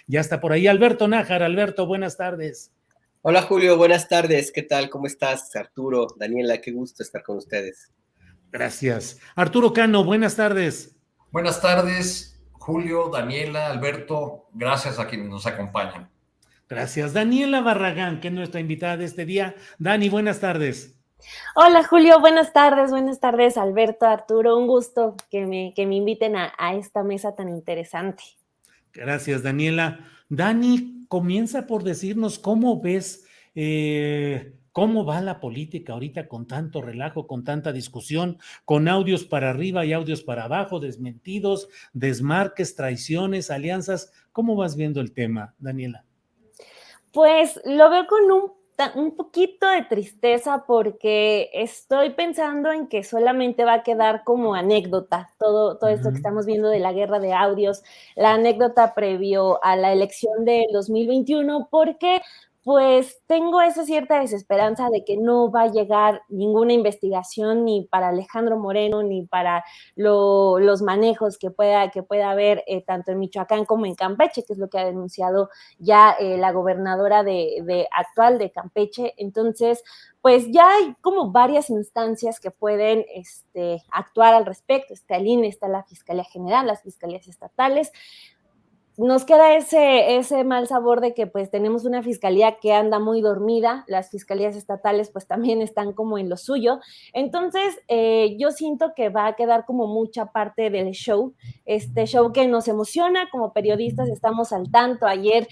Ya está por ahí Alberto Nájar. Alberto, buenas tardes. Hola Julio, buenas tardes. ¿Qué tal? ¿Cómo estás? Arturo, Daniela, qué gusto estar con ustedes. Gracias. Arturo Cano, buenas tardes. Buenas tardes, Julio, Daniela, Alberto. Gracias a quienes nos acompañan. Gracias. Daniela Barragán, que es nuestra invitada de este día. Dani, buenas tardes. Hola Julio, buenas tardes Alberto, Arturo, un gusto que me inviten a esta mesa tan interesante. Gracias, Daniela. Dani, comienza por decirnos cómo ves, cómo va la política ahorita con tanto relajo, con tanta discusión, con audios para arriba y audios para abajo, desmentidos, desmarques, traiciones, alianzas. ¿Cómo vas viendo el tema, Daniela? Pues lo veo con un poquito de tristeza porque estoy pensando en que solamente va a quedar como anécdota todo esto que estamos viendo de la guerra de audios, la anécdota previo a la elección del 2021, porque pues tengo esa cierta desesperanza de que no va a llegar ninguna investigación ni para Alejandro Moreno ni para los manejos que pueda haber tanto en Michoacán como en Campeche, que es lo que ha denunciado ya la gobernadora actual de Campeche. Entonces, pues ya hay como varias instancias que pueden actuar al respecto. Está el INE, está la Fiscalía General, las fiscalías estatales. Nos queda ese mal sabor de que pues tenemos una fiscalía que anda muy dormida, las fiscalías estatales pues también están como en lo suyo, entonces yo siento que va a quedar como mucha parte del show, este show que nos emociona, como periodistas estamos al tanto, ayer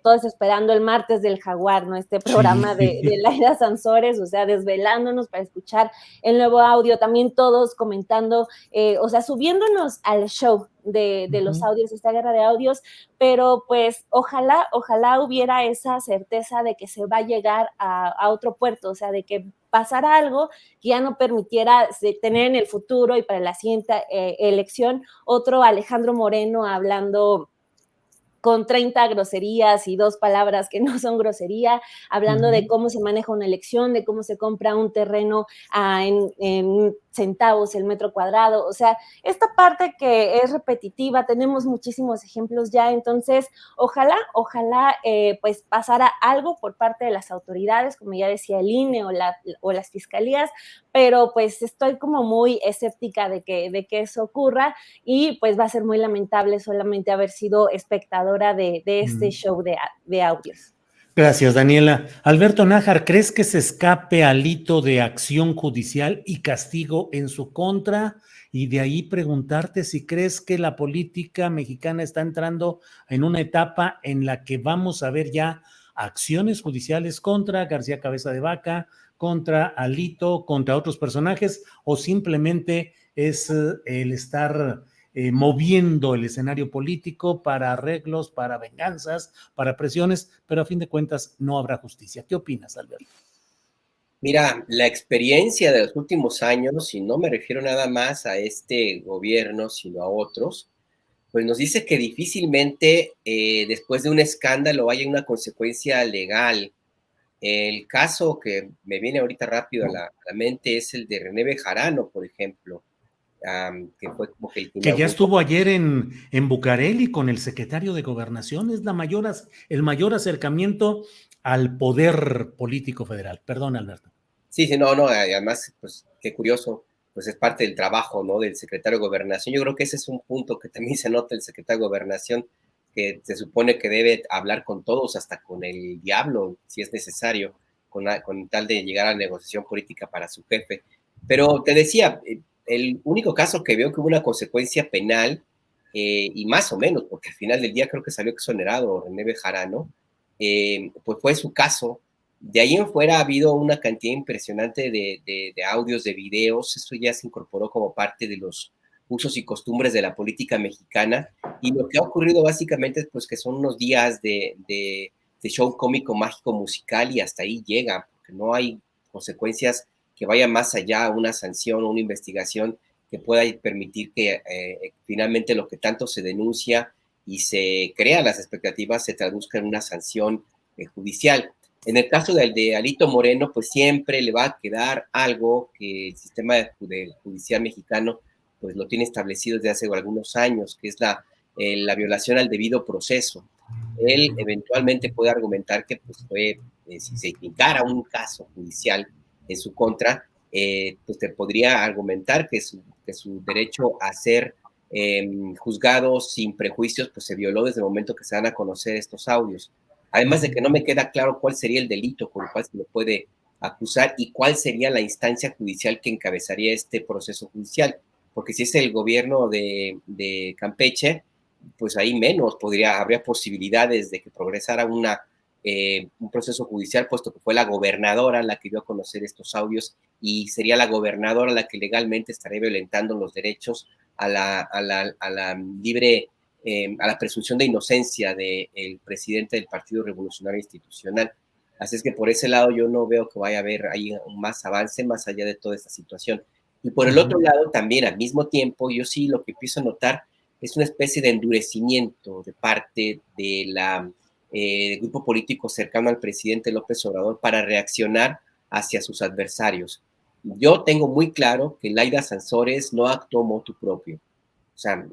todos esperando el martes del Jaguar, ¿no? Este programa de Laida Sansores, o sea, desvelándonos para escuchar el nuevo audio, también todos comentando, o sea, subiéndonos al show de los audios, esta guerra de audios, pero pues ojalá hubiera esa certeza de que se va a llegar a otro puerto, o sea, de que pasara algo que ya no permitiera tener en el futuro y para la siguiente elección otro Alejandro Moreno hablando con 30 groserías y 2 palabras que no son grosería, hablando de cómo se maneja una elección, de cómo se compra un terreno en centavos el metro cuadrado, o sea, esta parte que es repetitiva, tenemos muchísimos ejemplos ya, entonces ojalá pues pasara algo por parte de las autoridades, como ya decía el INE o las fiscalías, pero pues estoy como muy escéptica de que eso ocurra y pues va a ser muy lamentable solamente haber sido espectadora de este show de audios. Gracias, Daniela. Alberto Nájar, ¿crees que se escape al hito de acción judicial y castigo en su contra? Y de ahí preguntarte si crees que la política mexicana está entrando en una etapa en la que vamos a ver ya acciones judiciales contra García Cabeza de Vaca, contra Alito, contra otros personajes, o simplemente es el estar moviendo el escenario político para arreglos, para venganzas, para presiones, pero a fin de cuentas no habrá justicia. ¿Qué opinas, Alberto? Mira, la experiencia de los últimos años, y no me refiero nada más a este gobierno, sino a otros, pues nos dice que difícilmente después de un escándalo haya una consecuencia legal. El caso que me viene ahorita rápido a la mente es el de René Bejarano, por ejemplo, que fue como que que ya estuvo ayer en Bucareli con el secretario de Gobernación, es el mayor acercamiento al poder político federal. Perdón, Alberto. Sí, no, además, pues qué curioso, pues es parte del trabajo, ¿no? Del secretario de Gobernación. Yo creo que ese es un punto que también se nota el secretario de Gobernación, que se supone que debe hablar con todos, hasta con el diablo, si es necesario, con tal de llegar a la negociación política para su jefe. Pero te decía, el único caso que veo que hubo una consecuencia penal, y más o menos, porque al final del día creo que salió exonerado René Bejarano, pues fue su caso. De ahí en fuera ha habido una cantidad impresionante de audios, de videos. Esto ya se incorporó como parte de los usos y costumbres de la política mexicana. Y lo que ha ocurrido básicamente es pues, que son unos días de show cómico, mágico, musical, y hasta ahí llega, porque no hay consecuencias que vayan más allá, una sanción o una investigación que pueda permitir que finalmente lo que tanto se denuncia y se crean las expectativas se traduzca en una sanción judicial. En el caso de Alito Moreno, pues siempre le va a quedar algo que el sistema judicial mexicano pues lo tiene establecido desde hace algunos años, que es la violación al debido proceso. Él eventualmente puede argumentar que pues, si se implicara un caso judicial en su contra, pues te podría argumentar que su derecho a ser juzgado sin prejuicios pues se violó desde el momento que se dan a conocer estos audios. Además de que no me queda claro cuál sería el delito con el cual se le puede acusar y cuál sería la instancia judicial que encabezaría este proceso judicial, porque si es el gobierno de Campeche, pues ahí menos habría posibilidades de que progresara un proceso judicial, puesto que fue la gobernadora la que dio a conocer estos audios y sería la gobernadora la que legalmente estaría violentando los derechos a la libre, a la presunción de inocencia del presidente del Partido Revolucionario Institucional. Así es que por ese lado yo no veo que vaya a haber ahí más avance más allá de toda esta situación. Y por el otro lado también, al mismo tiempo, yo sí lo que empiezo a notar es una especie de endurecimiento de parte del grupo político cercano al presidente López Obrador para reaccionar hacia sus adversarios. Yo tengo muy claro que Laida Sansores no actuó motu propio. O sea,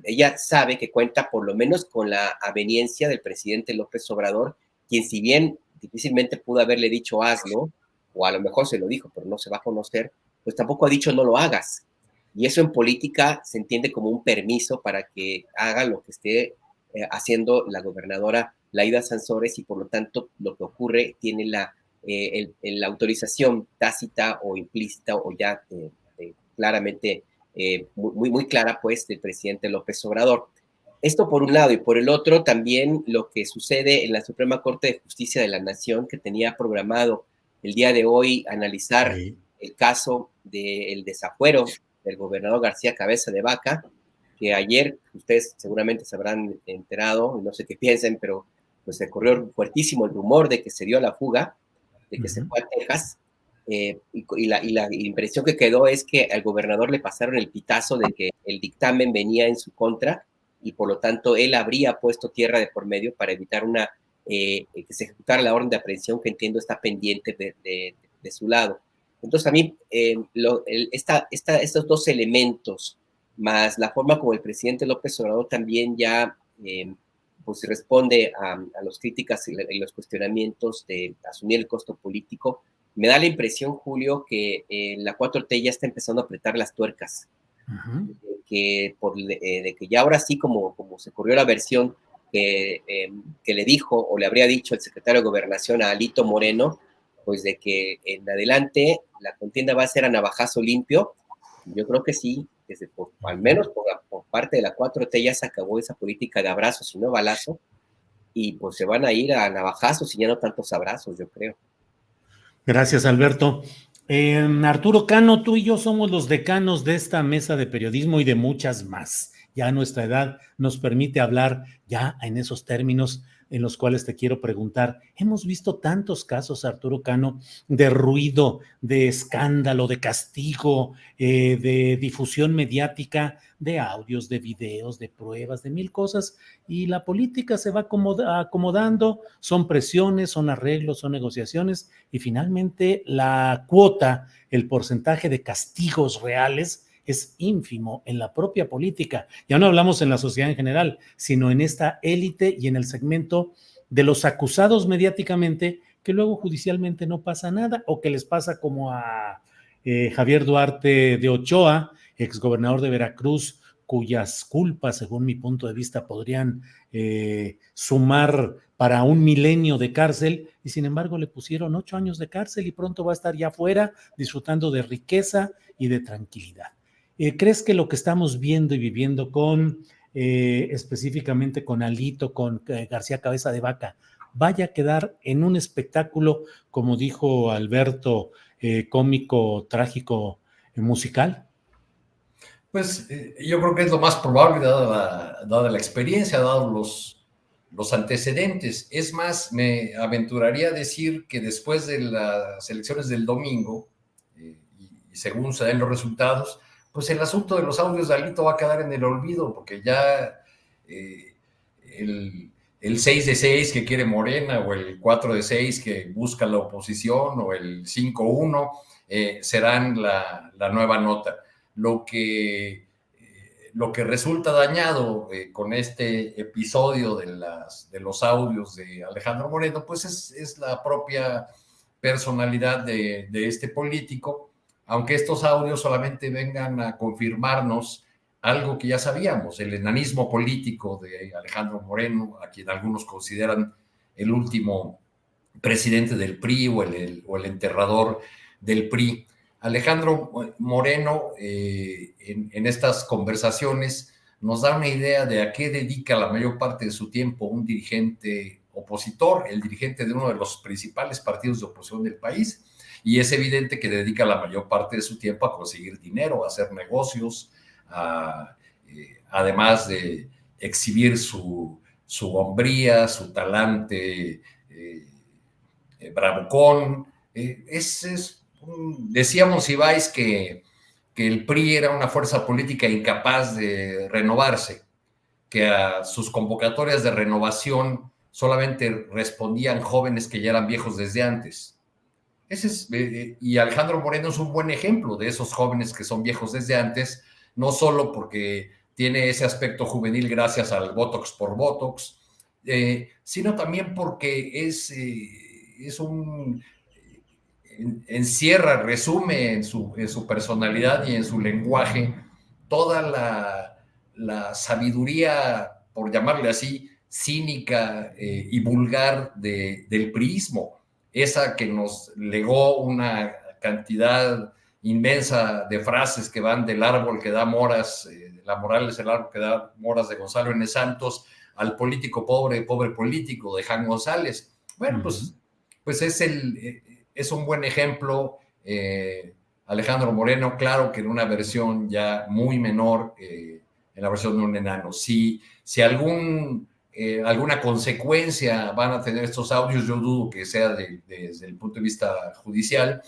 ella sabe que cuenta por lo menos con la aveniencia del presidente López Obrador, quien si bien difícilmente pudo haberle dicho hazlo, o a lo mejor se lo dijo, pero no se va a conocer, pues tampoco ha dicho no lo hagas. Y eso en política se entiende como un permiso para que haga lo que esté haciendo la gobernadora Laida Sansores y por lo tanto lo que ocurre tiene la autorización tácita o implícita o ya claramente muy clara pues del presidente López Obrador. Esto por un lado, y por el otro también lo que sucede en la Suprema Corte de Justicia de la Nación, que tenía programado el día de hoy analizar el caso del desafuero del gobernador García Cabeza de Vaca, que ayer ustedes seguramente se habrán enterado, no sé qué piensen, pero pues se corrió fuertísimo el rumor de que se dio la fuga, de que se fue a Texas, y la impresión que quedó es que al gobernador le pasaron el pitazo de que el dictamen venía en su contra y por lo tanto él habría puesto tierra de por medio para evitar que se ejecutara la orden de aprehensión que entiendo está pendiente de su lado. Entonces a mí estos dos elementos, más la forma como el presidente López Obrador también ya pues responde a las críticas y los cuestionamientos de asumir el costo político, me da la impresión, Julio, que la 4T ya está empezando a apretar las tuercas. De que ya ahora sí, como se corrió la versión que le dijo o le habría dicho el secretario de Gobernación a Alito Moreno, pues de que en adelante la contienda va a ser a navajazo limpio. Yo creo que sí, al menos por parte de la 4T ya se acabó esa política de abrazos y no balazo, y pues se van a ir a navajazos y ya no tantos abrazos, yo creo. Gracias, Alberto. Arturo Cano, tú y yo somos los decanos de esta mesa de periodismo y de muchas más. Ya nuestra edad nos permite hablar ya en esos términos en los cuales te quiero preguntar. Hemos visto tantos casos, Arturo Cano, de ruido, de escándalo, de castigo, de difusión mediática, de audios, de videos, de pruebas, de mil cosas, y la política se va acomodando, son presiones, son arreglos, son negociaciones, y finalmente la cuota, el porcentaje de castigos reales es ínfimo en la propia política. Ya no hablamos en la sociedad en general, sino en esta élite y en el segmento de los acusados mediáticamente, que luego judicialmente no pasa nada, o que les pasa como a Javier Duarte de Ochoa, exgobernador de Veracruz, cuyas culpas, según mi punto de vista, podrían sumar para 1 milenio de cárcel, y sin embargo le pusieron 8 años de cárcel y pronto va a estar ya fuera disfrutando de riqueza y de tranquilidad. ¿Crees que lo que estamos viendo y viviendo específicamente con Alito, con García Cabeza de Vaca, vaya a quedar en un espectáculo, como dijo Alberto, cómico, trágico, musical? Pues yo creo que es lo más probable, dada la experiencia, dados los antecedentes. Es más, me aventuraría a decir que después de las elecciones del domingo, y según se den los resultados, pues el asunto de los audios de Alito va a quedar en el olvido, porque ya el 6 de 6 que quiere Morena, o el 4 de 6 que busca la oposición, o el 5-1, serán la nueva nota. Lo que lo que resulta dañado con este episodio de los audios de Alejandro Moreno, pues es la propia personalidad de este político, aunque estos audios solamente vengan a confirmarnos algo que ya sabíamos, el enanismo político de Alejandro Moreno, a quien algunos consideran el último presidente del PRI o el enterrador del PRI. Alejandro Moreno, en estas conversaciones, nos da una idea de a qué dedica la mayor parte de su tiempo un dirigente opositor, el dirigente de uno de los principales partidos de oposición del país, y es evidente que dedica la mayor parte de su tiempo a conseguir dinero, a hacer negocios, además de exhibir su hombría, su talante bravucón. Decíamos, Ibáiz, que el PRI era una fuerza política incapaz de renovarse, que a sus convocatorias de renovación solamente respondían jóvenes que ya eran viejos desde antes. Y Alejandro Moreno es un buen ejemplo de esos jóvenes que son viejos desde antes, no solo porque tiene ese aspecto juvenil gracias al Botox por Botox, sino también porque resume en su personalidad y en su lenguaje toda la sabiduría, por llamarle así, cínica y vulgar del priismo, esa que nos legó una cantidad inmensa de frases que van del árbol que da moras, la moral es el árbol que da moras de Gonzalo N. Santos, al político pobre, pobre político de Jan González. Bueno, pues es un buen ejemplo. Alejandro Moreno, claro que en una versión ya muy menor, en la versión de un enano. Si alguna consecuencia van a tener estos audios, yo dudo que sea desde el punto de vista judicial.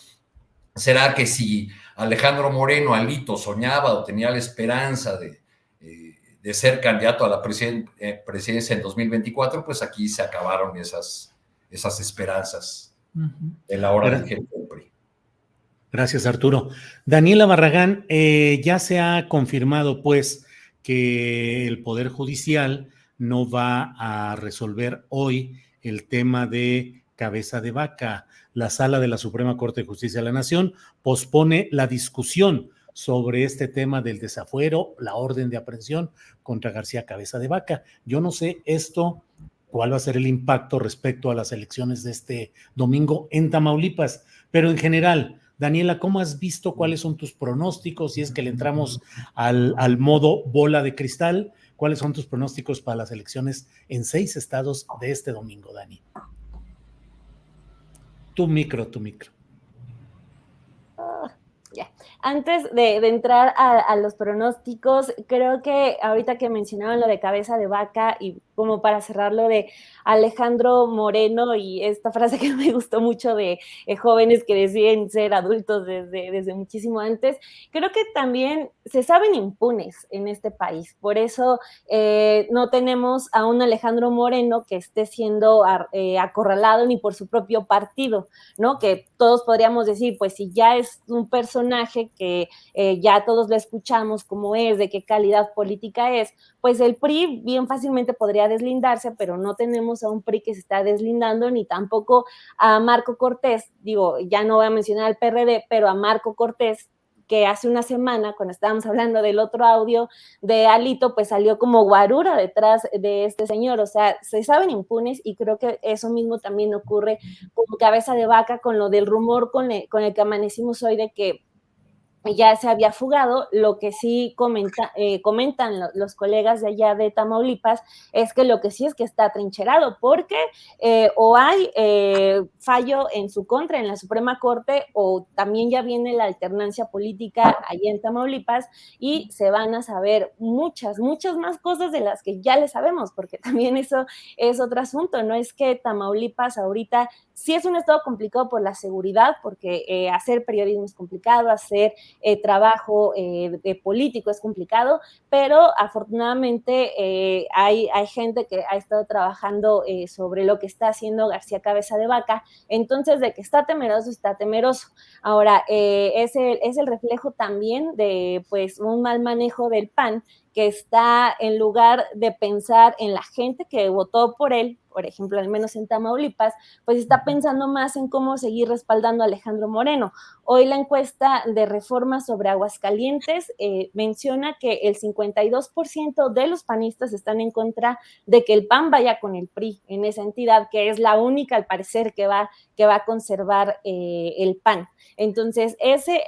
Será que si Alejandro Moreno, Alito, soñaba o tenía la esperanza de ser candidato a la presidencia en 2024, pues aquí se acabaron esas esperanzas en la hora del gente del PRI. Gracias, Arturo. Daniela Barragán, ya se ha confirmado, pues, que el Poder Judicial no va a resolver hoy el tema de Cabeza de Vaca. La Sala de la Suprema Corte de Justicia de la Nación pospone la discusión sobre este tema del desafuero, la orden de aprehensión contra García Cabeza de Vaca. Yo no sé esto, cuál va a ser el impacto respecto a las elecciones de este domingo en Tamaulipas, pero en general, Daniela, ¿cómo has visto? ¿Cuáles son tus pronósticos? Si es que le entramos al modo bola de cristal, ¿cuáles son tus pronósticos para las elecciones en 6 estados de este domingo, Dani? Tu micro. Ya. Antes de entrar a los pronósticos, creo que ahorita que mencionaban lo de Cabeza de Vaca y como para cerrar lo de Alejandro Moreno y esta frase que me gustó mucho de jóvenes que deciden ser adultos desde muchísimo antes, creo que también se saben impunes en este país. Por eso no tenemos a un Alejandro Moreno que esté siendo acorralado ni por su propio partido, ¿no? Que todos podríamos decir, pues si ya es un personaje que ya todos lo escuchamos cómo es, de qué calidad política es, pues el PRI bien fácilmente podría deslindarse, pero no tenemos a un PRI que se está deslindando, ni tampoco a Marco Cortés, digo, ya no voy a mencionar al PRD, pero a Marco Cortés, que hace una semana, cuando estábamos hablando del otro audio de Alito, pues salió como guarura detrás de este señor, o sea, se saben impunes y creo que eso mismo también ocurre con Cabeza de Vaca, con lo del rumor con el que amanecimos hoy de que ya se había fugado. Lo que sí comentan los colegas de allá de Tamaulipas es que lo que sí es que está atrincherado, porque o hay fallo en su contra en la Suprema Corte, o también ya viene la alternancia política allá en Tamaulipas y se van a saber muchas más cosas de las que ya le sabemos, porque también eso es otro asunto, ¿no? Es que Tamaulipas ahorita sí es un estado complicado por la seguridad, porque hacer periodismo es complicado, hacer trabajo político es complicado, pero afortunadamente hay gente que ha estado trabajando sobre lo que está haciendo García Cabeza de Vaca. Entonces, de que está temeroso, está temeroso. Ahora, es el reflejo también de pues un mal manejo del PAN, que está, en lugar de pensar en la gente que votó por él, por ejemplo, al menos en Tamaulipas, pues está pensando más en cómo seguir respaldando a Alejandro Moreno. Hoy la encuesta de Reforma sobre Aguascalientes menciona que el 52% de los panistas están en contra de que el PAN vaya con el PRI en esa entidad, que es la única, al parecer, que va a conservar el PAN. Entonces, ese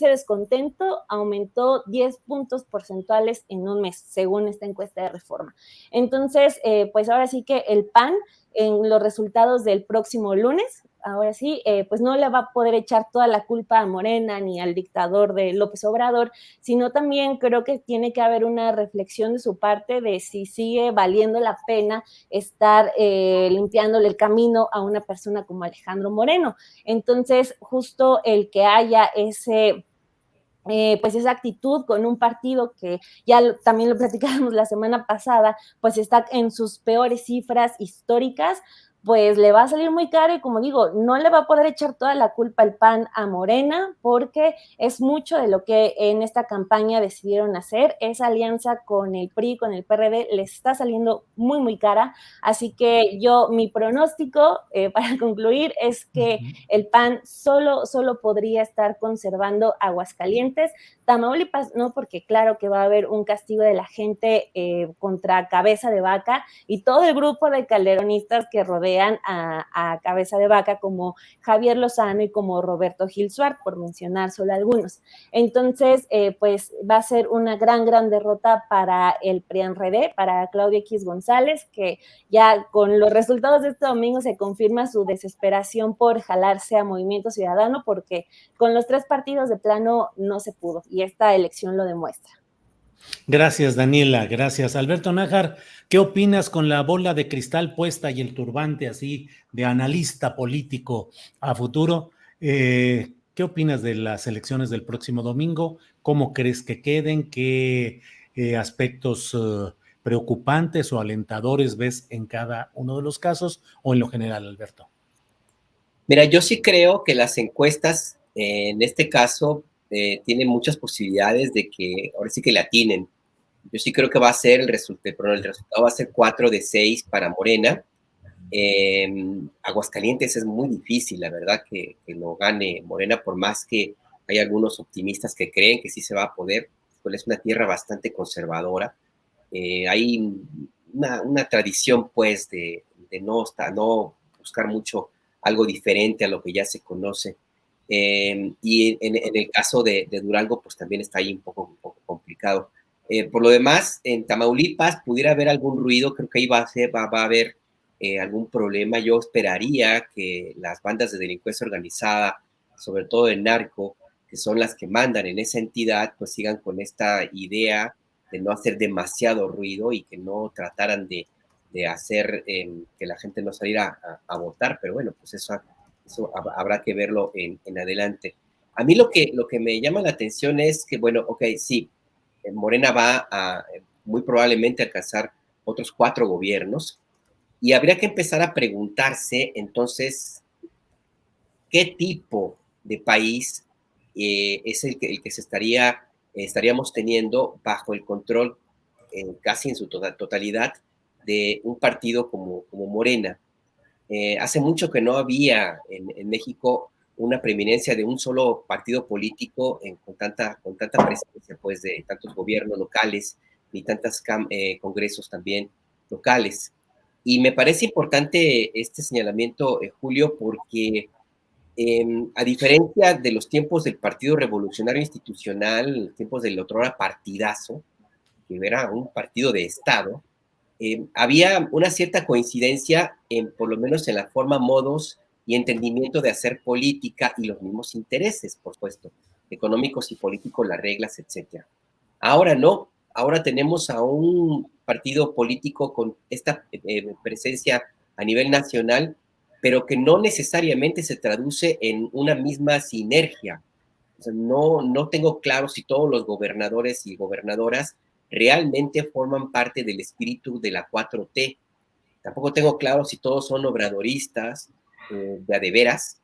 descontento aumentó 10 puntos porcentuales en un mes, según esta encuesta de Reforma. Entonces, pues ahora sí que el PAN, en los resultados del próximo lunes, ahora sí, pues no le va a poder echar toda la culpa a Morena ni al dictador de López Obrador, sino también creo que tiene que haber una reflexión de su parte de si sigue valiendo la pena estar limpiándole el camino a una persona como Alejandro Moreno. Entonces, justo el que haya pues esa actitud con un partido que ya también lo platicábamos la semana pasada, pues está en sus peores cifras históricas, pues le va a salir muy caro y como digo, no le va a poder echar toda la culpa al PAN a Morena porque es mucho de lo que en esta campaña decidieron hacer. Esa alianza con el PRI, con el PRD, les está saliendo muy, muy cara. Así que mi pronóstico para concluir es que el PAN solo podría estar conservando Aguascalientes. Tamaulipas no, porque claro que va a haber un castigo de la gente contra Cabeza de Vaca y todo el grupo de calderonistas que rodean a Cabeza de Vaca, como Javier Lozano y como Roberto Gil Suart, por mencionar solo algunos. Entonces, pues va a ser una gran derrota para el PRI-PAN-RD, para Claudia X González, que ya con los resultados de este domingo se confirma su desesperación por jalarse a Movimiento Ciudadano, porque con los 3 partidos de plano no se pudo, y esta elección lo demuestra. Gracias, Daniela. Gracias. Alberto Nájar, ¿qué opinas con la bola de cristal puesta y el turbante así de analista político a futuro? ¿Qué opinas de las elecciones del próximo domingo? ¿Cómo crees que queden? ¿Qué aspectos preocupantes o alentadores ves en cada uno de los casos o en lo general, Alberto? Mira, yo sí creo que las encuestas, en este caso, tienen muchas posibilidades de que ahora sí que la atinen. Yo sí creo que va a ser el resultado, pero el resultado va a ser 4 de 6 para Morena. Aguascalientes es muy difícil, la verdad, que lo gane Morena, por más que hay algunos optimistas que creen que sí se va a poder, pues es una tierra bastante conservadora. Hay una tradición, pues, de no buscar mucho algo diferente a lo que ya se conoce. Y en el caso de Durango, pues también está ahí un poco complicado. Por lo demás, en Tamaulipas pudiera haber algún ruido, creo que ahí va a haber algún problema. Yo esperaría que las bandas de delincuencia organizada, sobre todo el narco, que son las que mandan en esa entidad, pues sigan con esta idea de no hacer demasiado ruido y que no trataran de hacer que la gente no saliera a votar, pero bueno, pues eso habrá que verlo en adelante. A mí lo que me llama la atención es que, bueno, ok, sí, Morena va a muy probablemente alcanzar otros 4 gobiernos y habría que empezar a preguntarse entonces qué tipo de país es el que estaríamos teniendo bajo el control casi en su totalidad de un partido como Morena. Hace mucho que no había en México una preeminencia de un solo partido político con tanta presencia, pues, de tantos gobiernos locales ni tantos congresos también locales. Y me parece importante este señalamiento, Julio, porque a diferencia de los tiempos del Partido Revolucionario Institucional, tiempos del otrora partidazo, que era un partido de Estado, había una cierta coincidencia, por lo menos en la forma, modos y entendimiento de hacer política y los mismos intereses, por supuesto, económicos y políticos, las reglas, etc. Ahora no, ahora tenemos a un partido político con esta presencia a nivel nacional, pero que no necesariamente se traduce en una misma sinergia. O sea, no tengo claro si todos los gobernadores y gobernadoras realmente forman parte del espíritu de la 4T. Tampoco tengo claro si todos son obradoristas de a de veras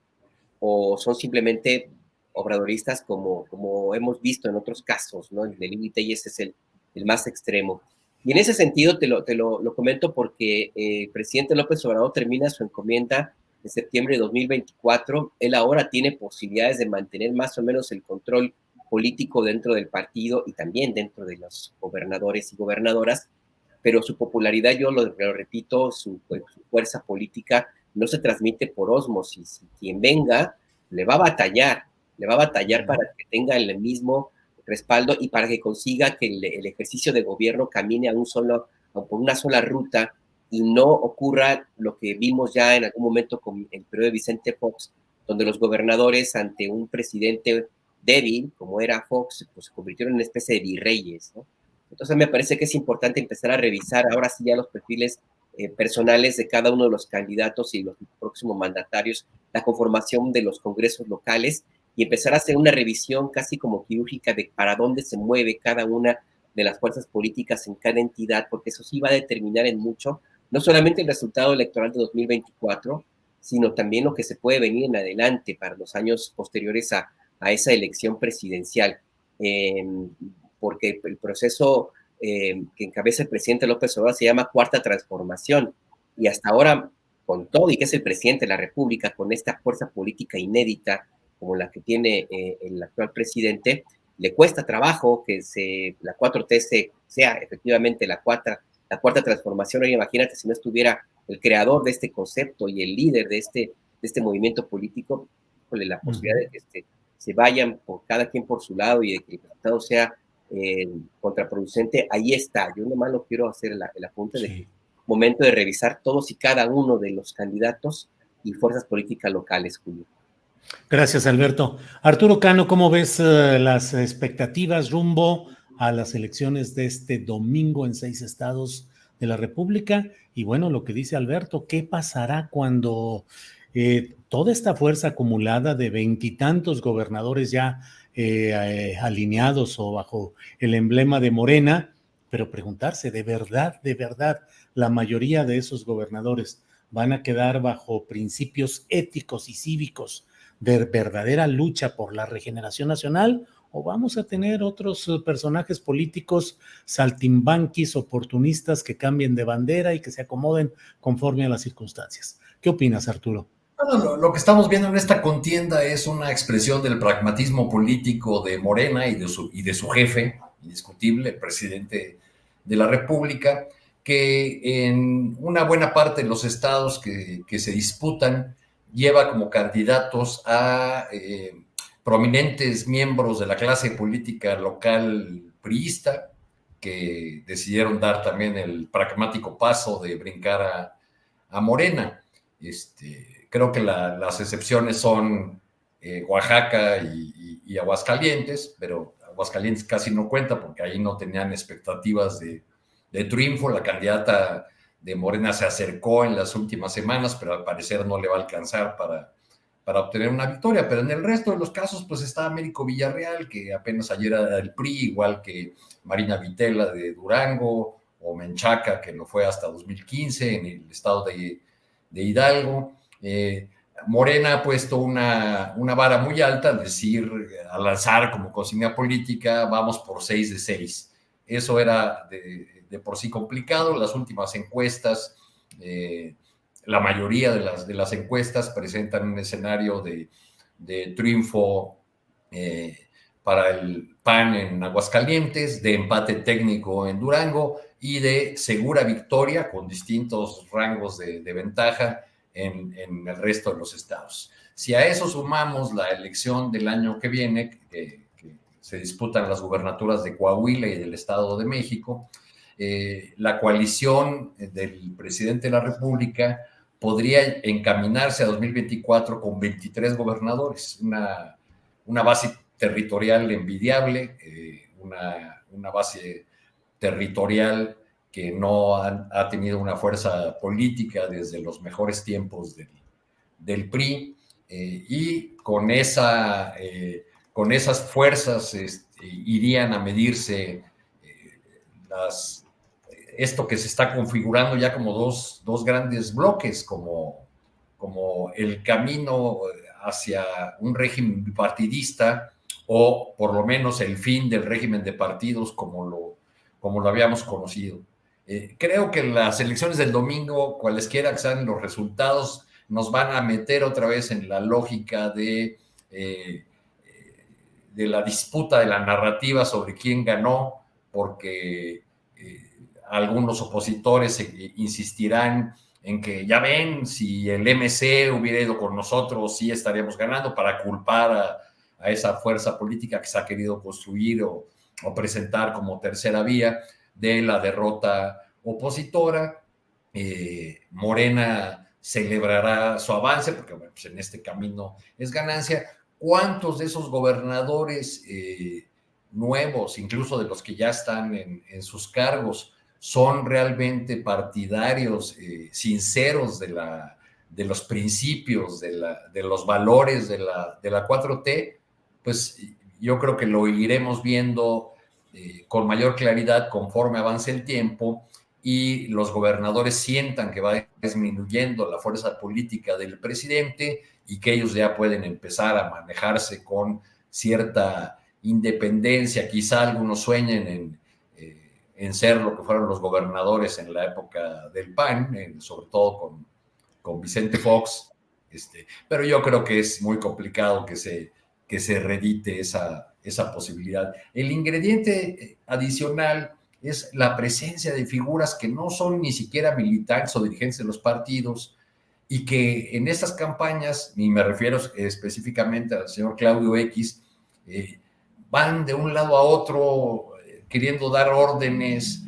o son simplemente obradoristas como hemos visto en otros casos, ¿no? El del límite, y ese es el más extremo. Y en ese sentido te lo comento porque el presidente López Obrador termina su encomienda en septiembre de 2024. Él ahora tiene posibilidades de mantener más o menos el control político dentro del partido y también dentro de los gobernadores y gobernadoras, pero su popularidad, yo lo repito, su fuerza política no se transmite por ósmosis. Quien venga le va a batallar para que tenga el mismo respaldo y para que consiga que el ejercicio de gobierno camine por una sola ruta y no ocurra lo que vimos ya en algún momento con el periodo de Vicente Fox, donde los gobernadores ante un presidente débil, como era Fox, pues se convirtieron en una especie de virreyes, ¿no? Entonces me parece que es importante empezar a revisar ahora sí ya los perfiles personales de cada uno de los candidatos y los próximos mandatarios, la conformación de los congresos locales y empezar a hacer una revisión casi como quirúrgica de para dónde se mueve cada una de las fuerzas políticas en cada entidad, porque eso sí va a determinar en mucho, no solamente el resultado electoral de 2024, sino también lo que se puede venir en adelante para los años posteriores a esa elección presidencial. Porque el proceso que encabeza el presidente López Obrador se llama Cuarta Transformación, y hasta ahora, con todo y que es el presidente de la República, con esta fuerza política inédita como la que tiene el actual presidente, le cuesta trabajo que la 4T sea efectivamente la cuarta transformación. Oye, imagínate si no estuviera el creador de este concepto y el líder de este movimiento político, la posibilidad de que se vayan por cada quien por su lado y de que el resultado sea contraproducente, ahí está. Yo nomás lo quiero hacer el apunte de que momento de revisar todos y cada uno de los candidatos y fuerzas políticas locales, Julio. Gracias, Alberto. Arturo Cano, ¿cómo ves las expectativas rumbo a las elecciones de este domingo en 6 estados de la República? Y bueno, lo que dice Alberto, ¿qué pasará cuando toda esta fuerza acumulada de 20 y tantos gobernadores ya alineados o bajo el emblema de Morena, pero preguntarse, de verdad, la mayoría de esos gobernadores van a quedar bajo principios éticos y cívicos de verdadera lucha por la regeneración nacional, o vamos a tener otros personajes políticos saltimbanquis, oportunistas, que cambien de bandera y que se acomoden conforme a las circunstancias? ¿Qué opinas, Arturo? Bueno, lo que estamos viendo en esta contienda es una expresión del pragmatismo político de Morena y de su jefe, indiscutible, el presidente de la República, que en una buena parte de los estados que se disputan lleva como candidatos a prominentes miembros de la clase política local priista, que decidieron dar también el pragmático paso de brincar a Morena. Creo que las excepciones son Oaxaca y Aguascalientes, pero Aguascalientes casi no cuenta porque ahí no tenían expectativas de triunfo. La candidata de Morena se acercó en las últimas semanas, pero al parecer no le va a alcanzar para obtener una victoria. Pero en el resto de los casos, pues está Américo Villarreal, que apenas ayer era del PRI, igual que Marina Vitela de Durango, o Menchaca, que lo fue hasta 2015 en el estado de Hidalgo. Morena ha puesto una vara muy alta, es decir, al lanzar como consigna política, vamos por 6 de 6. Eso era de por sí complicado. Las últimas encuestas, la mayoría de las encuestas presentan un escenario de triunfo para el PAN en Aguascalientes, de empate técnico en Durango y de segura victoria con distintos rangos de ventaja en el resto de los estados. Si a eso sumamos la elección del año que viene, que se disputan las gubernaturas de Coahuila y del Estado de México, la coalición del presidente de la República podría encaminarse a 2024 con 23 gobernadores, una base territorial envidiable, una base territorial que no ha tenido una fuerza política desde los mejores tiempos del PRI, y con esas fuerzas irían a medirse esto que se está configurando ya como dos grandes bloques, como el camino hacia un régimen bipartidista, o por lo menos el fin del régimen de partidos como como lo habíamos conocido. Creo que las elecciones del domingo, cualesquiera que sean los resultados, nos van a meter otra vez en la lógica de la disputa de la narrativa sobre quién ganó, porque algunos opositores insistirán en que ya ven, si el MC hubiera ido con nosotros, sí estaríamos ganando, para culpar a esa fuerza política que se ha querido construir o presentar como tercera vía de la derrota opositora. Morena celebrará su avance, porque bueno, pues en este camino es ganancia. ¿Cuántos de esos gobernadores nuevos, incluso de los que ya están en sus cargos, son realmente partidarios sinceros de los principios, de los valores de la 4T? Pues yo creo que lo iremos viendo con mayor claridad conforme avance el tiempo y los gobernadores sientan que va disminuyendo la fuerza política del presidente y que ellos ya pueden empezar a manejarse con cierta independencia. Quizá algunos sueñen en ser lo que fueron los gobernadores en la época del PAN, sobre todo con Vicente Fox, pero yo creo que es muy complicado que se redite esa posibilidad. El ingrediente adicional es la presencia de figuras que no son ni siquiera militantes o dirigentes de los partidos y que en estas campañas, y me refiero específicamente al señor Claudio X, van de un lado a otro queriendo dar órdenes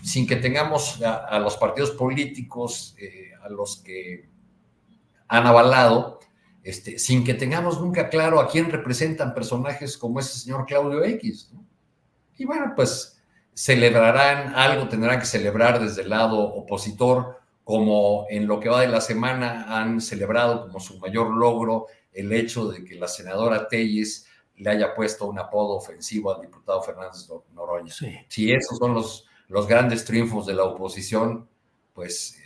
sin que tengamos a los partidos políticos a los que han avalado, sin que tengamos nunca claro a quién representan personajes como ese señor Claudio X, ¿no? Y bueno, pues celebrarán algo, tendrán que celebrar desde el lado opositor, como en lo que va de la semana han celebrado como su mayor logro el hecho de que la senadora Telles le haya puesto un apodo ofensivo al diputado Fernández Noroña. Sí. Si esos son los grandes triunfos de la oposición, pues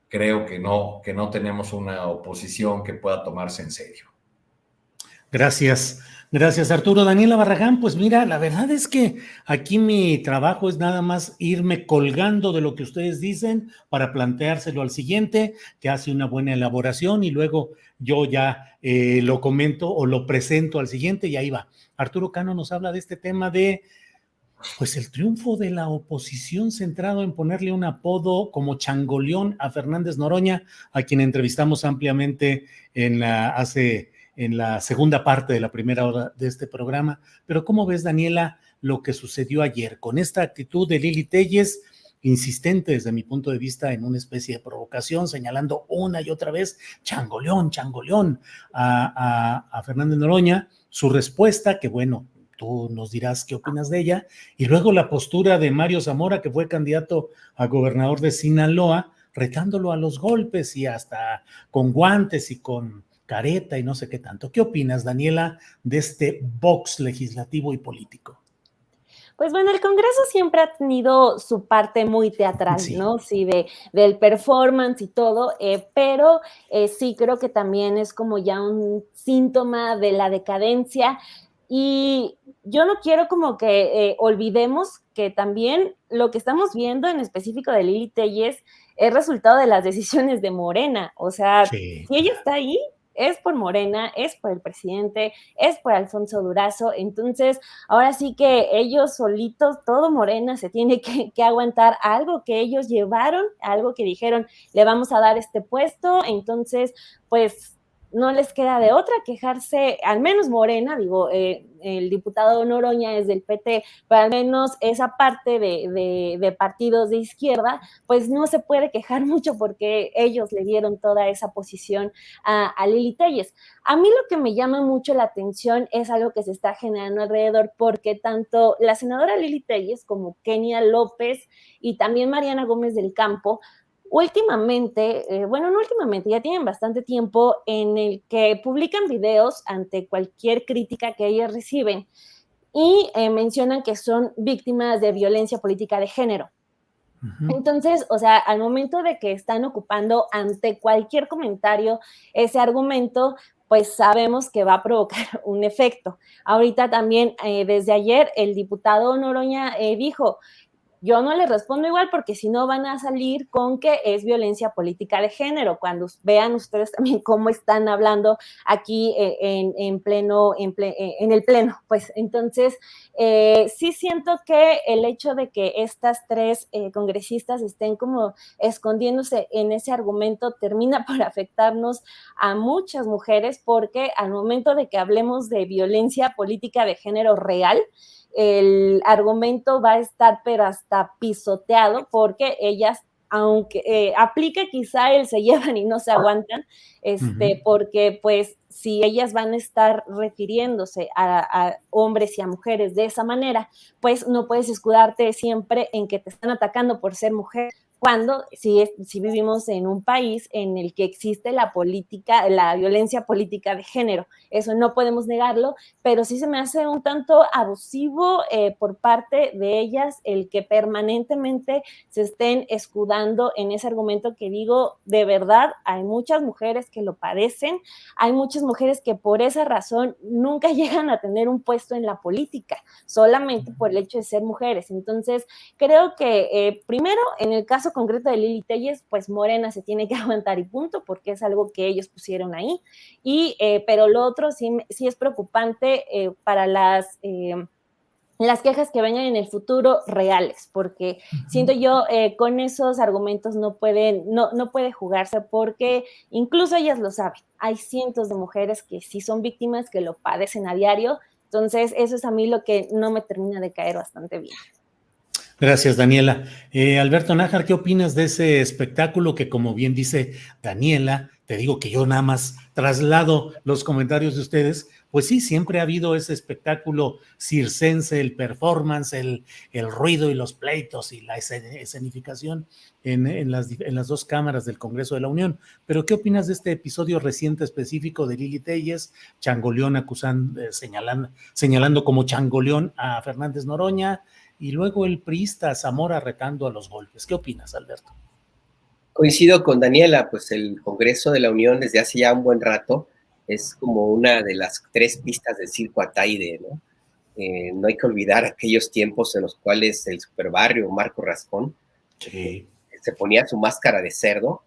creo que no tenemos una oposición que pueda tomarse en serio. Gracias. Gracias, Arturo. Daniela Barragán, pues mira, la verdad es que aquí mi trabajo es nada más irme colgando de lo que ustedes dicen para planteárselo al siguiente, que hace una buena elaboración y luego yo ya lo comento o lo presento al siguiente y ahí va. Arturo Cano nos habla de este tema de, pues, el triunfo de la oposición centrado en ponerle un apodo como changoleón a Fernández Noroña, a quien entrevistamos ampliamente en la segunda parte de la primera hora de este programa. Pero ¿cómo ves, Daniela, lo que sucedió ayer con esta actitud de Lili Telles, insistente desde mi punto de vista en una especie de provocación, señalando una y otra vez changoleón a Fernández Noroña? Su respuesta, que bueno, tú nos dirás qué opinas de ella, y luego la postura de Mario Zamora, que fue candidato a gobernador de Sinaloa, retándolo a los golpes y hasta con guantes y con careta y no sé qué tanto. ¿Qué opinas, Daniela, de este box legislativo y político? Pues bueno, el Congreso siempre ha tenido su parte muy teatral, sí, ¿no? Sí, del performance y todo, pero sí creo que también es como ya un síntoma de la decadencia. Y yo no quiero como que olvidemos que también lo que estamos viendo en específico de Lili Telles es resultado de las decisiones de Morena. O sea, sí, si ella está ahí, es por Morena, es por el presidente, es por Alfonso Durazo. Entonces, ahora sí que ellos solitos, todo Morena se tiene que aguantar algo que ellos llevaron, algo que dijeron, le vamos a dar este puesto. Entonces, pues no les queda de otra quejarse, al menos Morena, digo, el diputado Noroña es del PT, pero al menos esa parte de partidos de izquierda, pues no se puede quejar mucho porque ellos le dieron toda esa posición a Lili Telles. A mí lo que me llama mucho la atención es algo que se está generando alrededor, porque tanto la senadora Lili Telles como Kenia López y también Mariana Gómez del Campo, últimamente, no últimamente, ya tienen bastante tiempo en el que publican videos ante cualquier crítica que ellas reciben y mencionan que son víctimas de violencia política de género. Uh-huh. Entonces, o sea, al momento de que están ocupando ante cualquier comentario ese argumento, pues sabemos que va a provocar un efecto. Ahorita también, desde ayer, el diputado Noroña dijo, yo no les respondo igual porque si no van a salir con que es violencia política de género. Cuando vean ustedes también cómo están hablando aquí en el pleno, pues entonces sí siento que el hecho de que estas tres congresistas estén como escondiéndose en ese argumento termina por afectarnos a muchas mujeres, porque al momento de que hablemos de violencia política de género real, el argumento va a estar pero hasta pisoteado, porque ellas, aunque aplique quizá el se llevan y no se aguantan, porque pues si ellas van a estar refiriéndose a hombres y a mujeres de esa manera, pues no puedes escudarte siempre en que te están atacando por ser mujer, cuando si vivimos en un país en el que existe la violencia política de género. Eso no podemos negarlo, pero sí se me hace un tanto abusivo por parte de ellas el que permanentemente se estén escudando en ese argumento que digo, de verdad, hay muchas mujeres que lo padecen, hay muchas mujeres que por esa razón nunca llegan a tener un puesto en la política, solamente por el hecho de ser mujeres. Entonces, creo que primero, en el caso concreto de Lili Telles, pues Morena se tiene que aguantar y punto, porque es algo que ellos pusieron ahí, pero lo otro sí es preocupante para las quejas que vengan en el futuro reales, porque siento yo con esos argumentos no puede jugarse, porque incluso ellas lo saben, hay cientos de mujeres que sí son víctimas, que lo padecen a diario. Entonces eso es a mí lo que no me termina de caer bastante bien. Gracias, Daniela. Alberto Nájar, ¿qué opinas de ese espectáculo que, como bien dice Daniela, te digo que yo nada más traslado los comentarios de ustedes? Pues sí, siempre ha habido ese espectáculo circense, el performance, el ruido y los pleitos y la escenificación en las dos cámaras del Congreso de la Unión. Pero ¿qué opinas de este episodio reciente específico de Lili Telles, Changoleón señalando como changoleón a Fernández Noroña, y luego el priista Zamora retando a los golpes? ¿Qué opinas, Alberto? Coincido con Daniela, pues el Congreso de la Unión desde hace ya un buen rato es como una de las tres pistas del circo Ataide, ¿no? No hay que olvidar aquellos tiempos en los cuales el superbarrio Marco Rascón se ponía su máscara de cerdo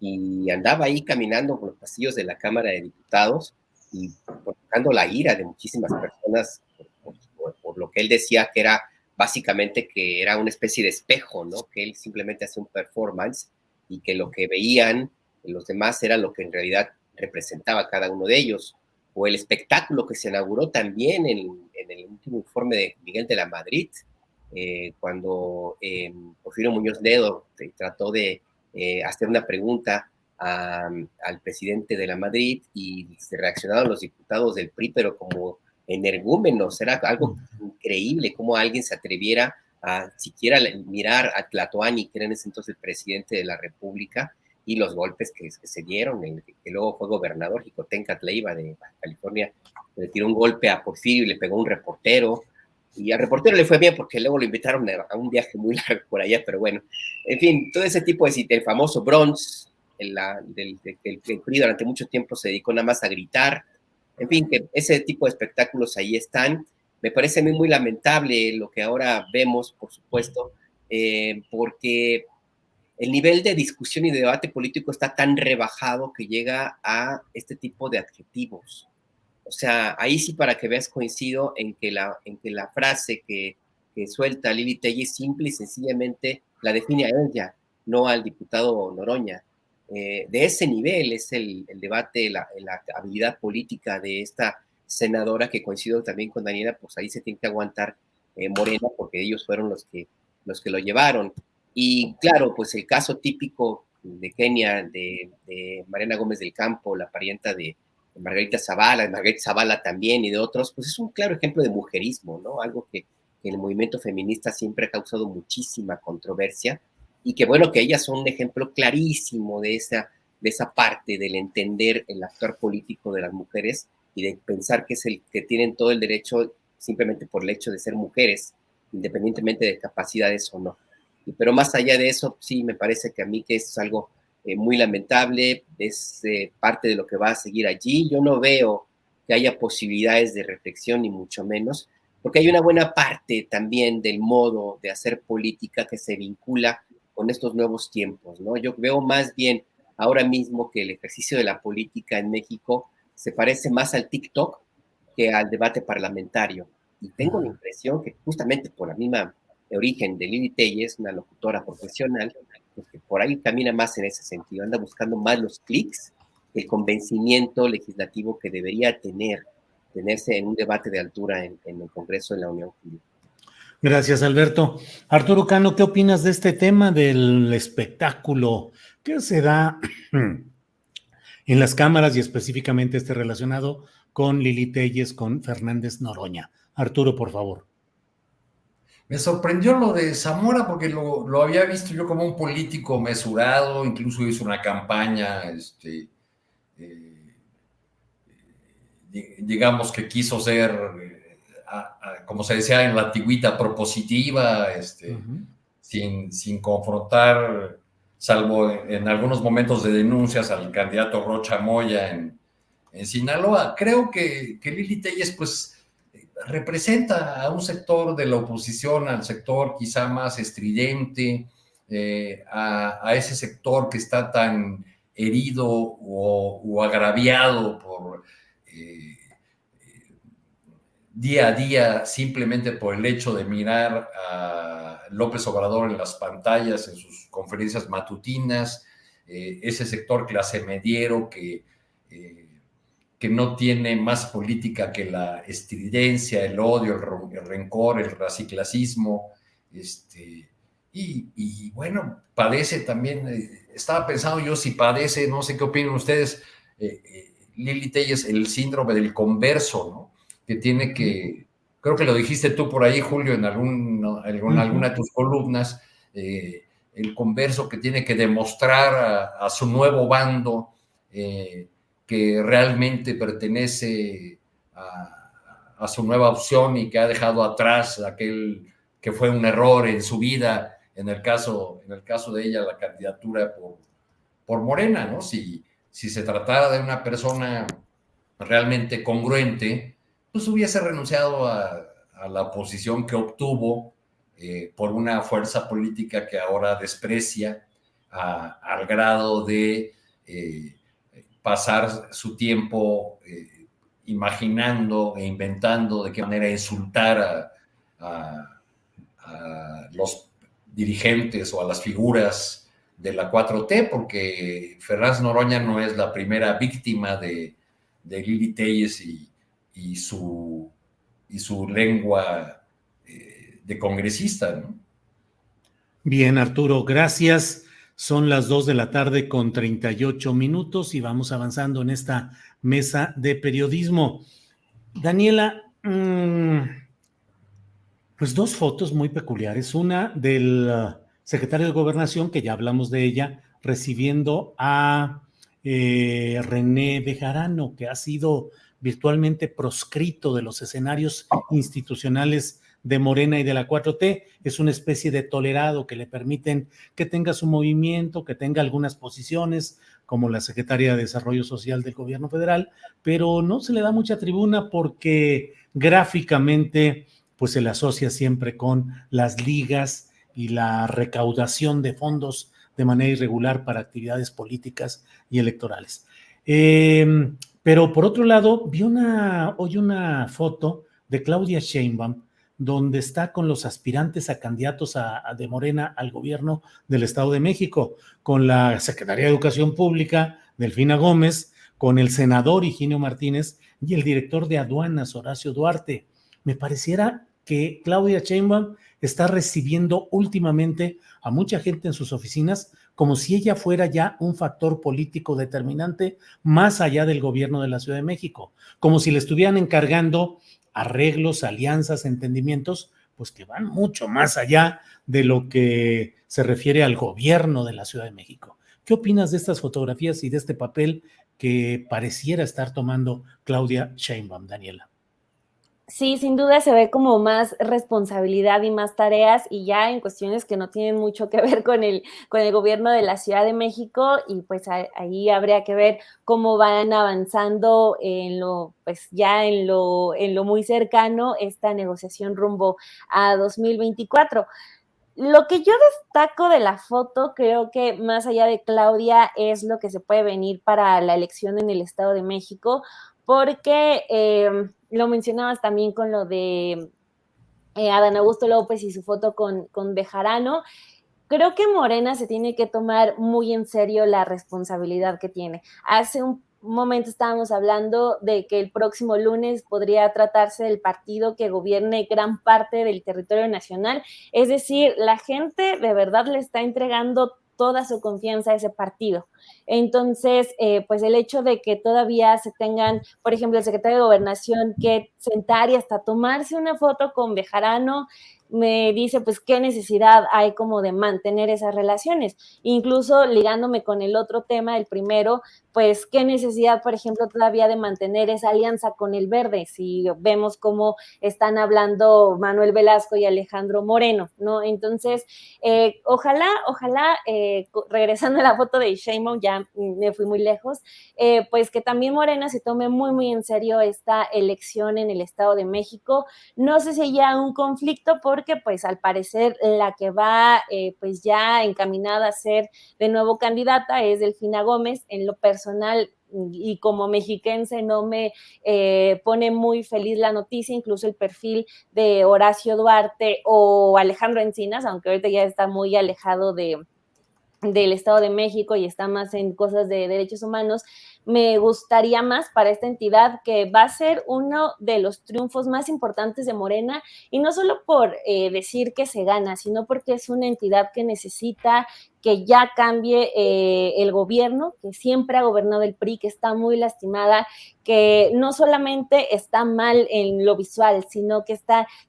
y andaba ahí caminando por los pasillos de la Cámara de Diputados y provocando la ira de muchísimas personas por lo que él decía que era básicamente que era una especie de espejo, ¿no? Que él simplemente hacía un performance y que lo que veían los demás era lo que en realidad representaba cada uno de ellos. O el espectáculo que se inauguró también en el último informe de Miguel de la Madrid, cuando Porfirio Muñoz Ledo trató de hacer una pregunta al presidente de la Madrid y se reaccionaron los diputados del PRI, pero como energúmenos. Era algo increíble cómo alguien se atreviera a siquiera mirar a Tlatoani, que era en ese entonces el presidente de la República, y los golpes que se dieron, que luego fue gobernador, Jicotenca Leiva de Baja California, le tiró un golpe a Porfirio y le pegó a un reportero, y al reportero le fue bien porque luego lo invitaron a un viaje muy largo por allá, pero bueno, en fin, todo ese tipo de, el famoso Bronx, el PRI durante mucho tiempo se dedicó nada más a gritar. En fin, que ese tipo de espectáculos ahí están. Me parece a mí muy lamentable lo que ahora vemos, por supuesto, porque el nivel de discusión y de debate político está tan rebajado que llega a este tipo de adjetivos. O sea, ahí sí, para que veas, coincido en que la frase que suelta Lili Telles simple y sencillamente la define a ella, no al diputado Noroña. De ese nivel es el debate, la habilidad política de esta senadora, que coincido también con Daniela, pues ahí se tiene que aguantar Morena, porque ellos fueron los que lo llevaron. Y claro, pues el caso típico de Kenia, de Mariana Gómez del Campo, la parienta de Margarita Zavala también, y de otros, pues es un claro ejemplo de mujerismo, ¿no? Algo que en el movimiento feminista siempre ha causado muchísima controversia, y que bueno, que ellas son un ejemplo clarísimo de esa parte del entender el actuar político de las mujeres y de pensar que tienen todo el derecho simplemente por el hecho de ser mujeres, independientemente de capacidades o no. Pero más allá de eso, sí me parece que a mí que es algo muy lamentable, es parte de lo que va a seguir allí. Yo no veo que haya posibilidades de reflexión, ni mucho menos, porque hay una buena parte también del modo de hacer política que se vincula con estos nuevos tiempos, ¿no? Yo veo más bien ahora mismo que el ejercicio de la política en México se parece más al TikTok que al debate parlamentario. Y tengo la impresión que justamente por la misma origen de Lili Telles, una locutora profesional, pues que por ahí camina más en ese sentido, anda buscando más los clics, el convencimiento legislativo que debería tenerse en un debate de altura en el Congreso de la Unión. Gracias, Alberto. Arturo Cano, ¿qué opinas de este tema del espectáculo que se da en las cámaras y específicamente este relacionado con Lili Telles, con Fernández Noroña? Arturo, por favor. Me sorprendió lo de Zamora porque lo había visto yo como un político mesurado, incluso hizo una campaña, digamos que quiso ser, como se decía en la antigüita, propositiva, sin confrontar, salvo en algunos momentos de denuncias al candidato Rocha Moya en Sinaloa. Creo que Lili Telles, pues, representa a un sector de la oposición, al sector quizá más estridente, a ese sector que está tan herido o agraviado por día a día simplemente por el hecho de mirar a López Obrador en las pantallas, en sus conferencias matutinas, ese sector clase mediero que no tiene más política que la estridencia, el odio, el rencor, el raciclasismo, y bueno, padece también, estaba pensando yo si padece, no sé qué opinan ustedes, Lili Telles, el síndrome del converso, ¿no? Que tiene que, creo que lo dijiste tú por ahí, Julio, en alguna de tus columnas, el converso que tiene que demostrar a su nuevo bando que realmente pertenece a su nueva opción y que ha dejado atrás aquel que fue un error en su vida, en el caso de ella, la candidatura por Morena, ¿no? Si se tratara de una persona realmente congruente, pues hubiese renunciado a la posición que obtuvo por una fuerza política que ahora desprecia al grado de pasar su tiempo imaginando e inventando de qué manera insultar a los dirigentes o a las figuras de la 4T, porque Fernández Noroña no es la primera víctima de Lili Telles y su lengua de congresista, ¿no? Bien, Arturo, gracias. Son las 2:38 y vamos avanzando en esta mesa de periodismo. Daniela, pues dos fotos muy peculiares. Una del secretario de Gobernación, que ya hablamos de ella, recibiendo a René Bejarano, que ha sido virtualmente proscrito de los escenarios institucionales de Morena y de la 4T. Es una especie de tolerado que le permiten que tenga su movimiento, que tenga algunas posiciones, como la secretaria de Desarrollo Social del gobierno federal, pero no se le da mucha tribuna porque gráficamente pues se le asocia siempre con las ligas y la recaudación de fondos de manera irregular para actividades políticas y electorales. Pero por otro lado, vi hoy una foto de Claudia Sheinbaum, donde está con los aspirantes a candidatos de Morena al gobierno del Estado de México, con la Secretaría de Educación Pública, Delfina Gómez, con el senador Higinio Martínez y el director de aduanas, Horacio Duarte. Me pareciera que Claudia Sheinbaum está recibiendo últimamente a mucha gente en sus oficinas como si ella fuera ya un factor político determinante más allá del gobierno de la Ciudad de México, como si le estuvieran encargando arreglos, alianzas, entendimientos, pues que van mucho más allá de lo que se refiere al gobierno de la Ciudad de México. ¿Qué opinas de estas fotografías y de este papel que pareciera estar tomando Claudia Sheinbaum, Daniela? Sí, sin duda se ve como más responsabilidad y más tareas, y ya en cuestiones que no tienen mucho que ver con el gobierno de la Ciudad de México, y pues ahí habría que ver cómo van avanzando en lo, pues ya en lo muy cercano, esta negociación rumbo a 2024. Lo que yo destaco de la foto, creo que más allá de Claudia, es lo que se puede venir para la elección en el Estado de México, porque lo mencionabas también con lo de Adán Augusto López y su foto con Bejarano. Creo que Morena se tiene que tomar muy en serio la responsabilidad que tiene. Hace un momento estábamos hablando de que el próximo lunes podría tratarse del partido que gobierne gran parte del territorio nacional. Es decir, la gente de verdad le está entregando toda su confianza a ese partido. Entonces, pues el hecho de que todavía se tengan, por ejemplo, el secretario de Gobernación que sentar y hasta tomarse una foto con Bejarano, me dice pues qué necesidad hay como de mantener esas relaciones. Incluso ligándome con el otro tema, el primero, pues qué necesidad, por ejemplo, todavía de mantener esa alianza con el Verde, si vemos cómo están hablando Manuel Velasco y Alejandro Moreno, ¿no? Entonces, ojalá, regresando a la foto de Sheinbaum, ya me fui muy lejos, pues que también Morena se tome muy en serio esta elección en el Estado de México. No sé si haya un conflicto porque pues al parecer la que va pues ya encaminada a ser de nuevo candidata es Delfina Gómez. En lo personal y como mexiquense no me pone muy feliz la noticia, incluso el perfil de Horacio Duarte o Alejandro Encinas, aunque ahorita ya está muy alejado del Estado de México y está más en cosas de derechos humanos, me gustaría más para esta entidad que va a ser uno de los triunfos más importantes de Morena, y no solo por decir que se gana, sino porque es una entidad que necesita que ya cambie el gobierno, que siempre ha gobernado el PRI, que está muy lastimada, que no solamente está mal en lo visual, sino que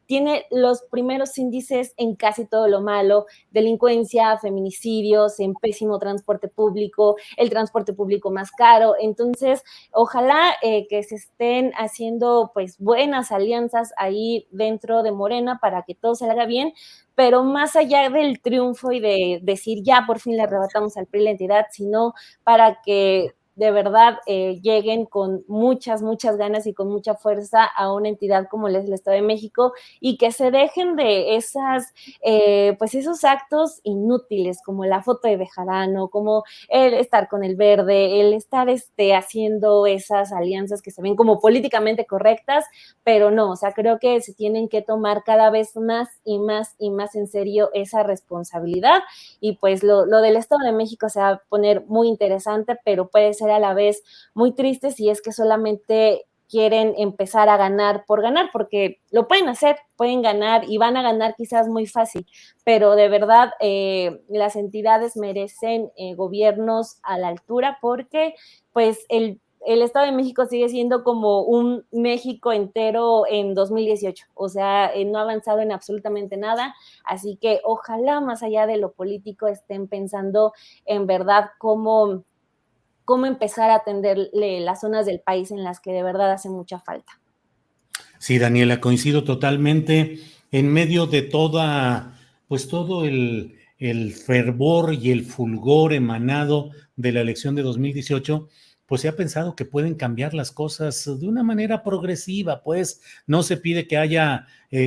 tiene los primeros índices en casi todo lo malo: delincuencia, feminicidios, en pésimo transporte público, el transporte público más caro. Entonces, ojalá que se estén haciendo pues buenas alianzas ahí dentro de Morena para que todo salga bien, pero más allá del triunfo y de decir ya por fin le arrebatamos al PRI la entidad, sino para que de verdad lleguen con muchas ganas y con mucha fuerza a una entidad como es el Estado de México, y que se dejen de pues esos actos inútiles como la foto de Bejarano, como el estar con el Verde, el estar haciendo esas alianzas que se ven como políticamente correctas, pero no, o sea, creo que se tienen que tomar cada vez más en serio esa responsabilidad. Y pues lo del Estado de México se va a poner muy interesante, pero puede ser a la vez muy triste si es que solamente quieren empezar a ganar por ganar, porque lo pueden hacer, pueden ganar y van a ganar quizás muy fácil, pero de verdad las entidades merecen gobiernos a la altura, porque pues el Estado de México sigue siendo como un México entero en 2018, o sea, no ha avanzado en absolutamente nada, así que ojalá más allá de lo político estén pensando en verdad cómo empezar a atenderle las zonas del país en las que de verdad hace mucha falta. Sí, Daniela, coincido totalmente. En medio de pues todo el fervor y el fulgor emanado de la elección de 2018, pues se ha pensado que pueden cambiar las cosas de una manera progresiva, pues no se pide que haya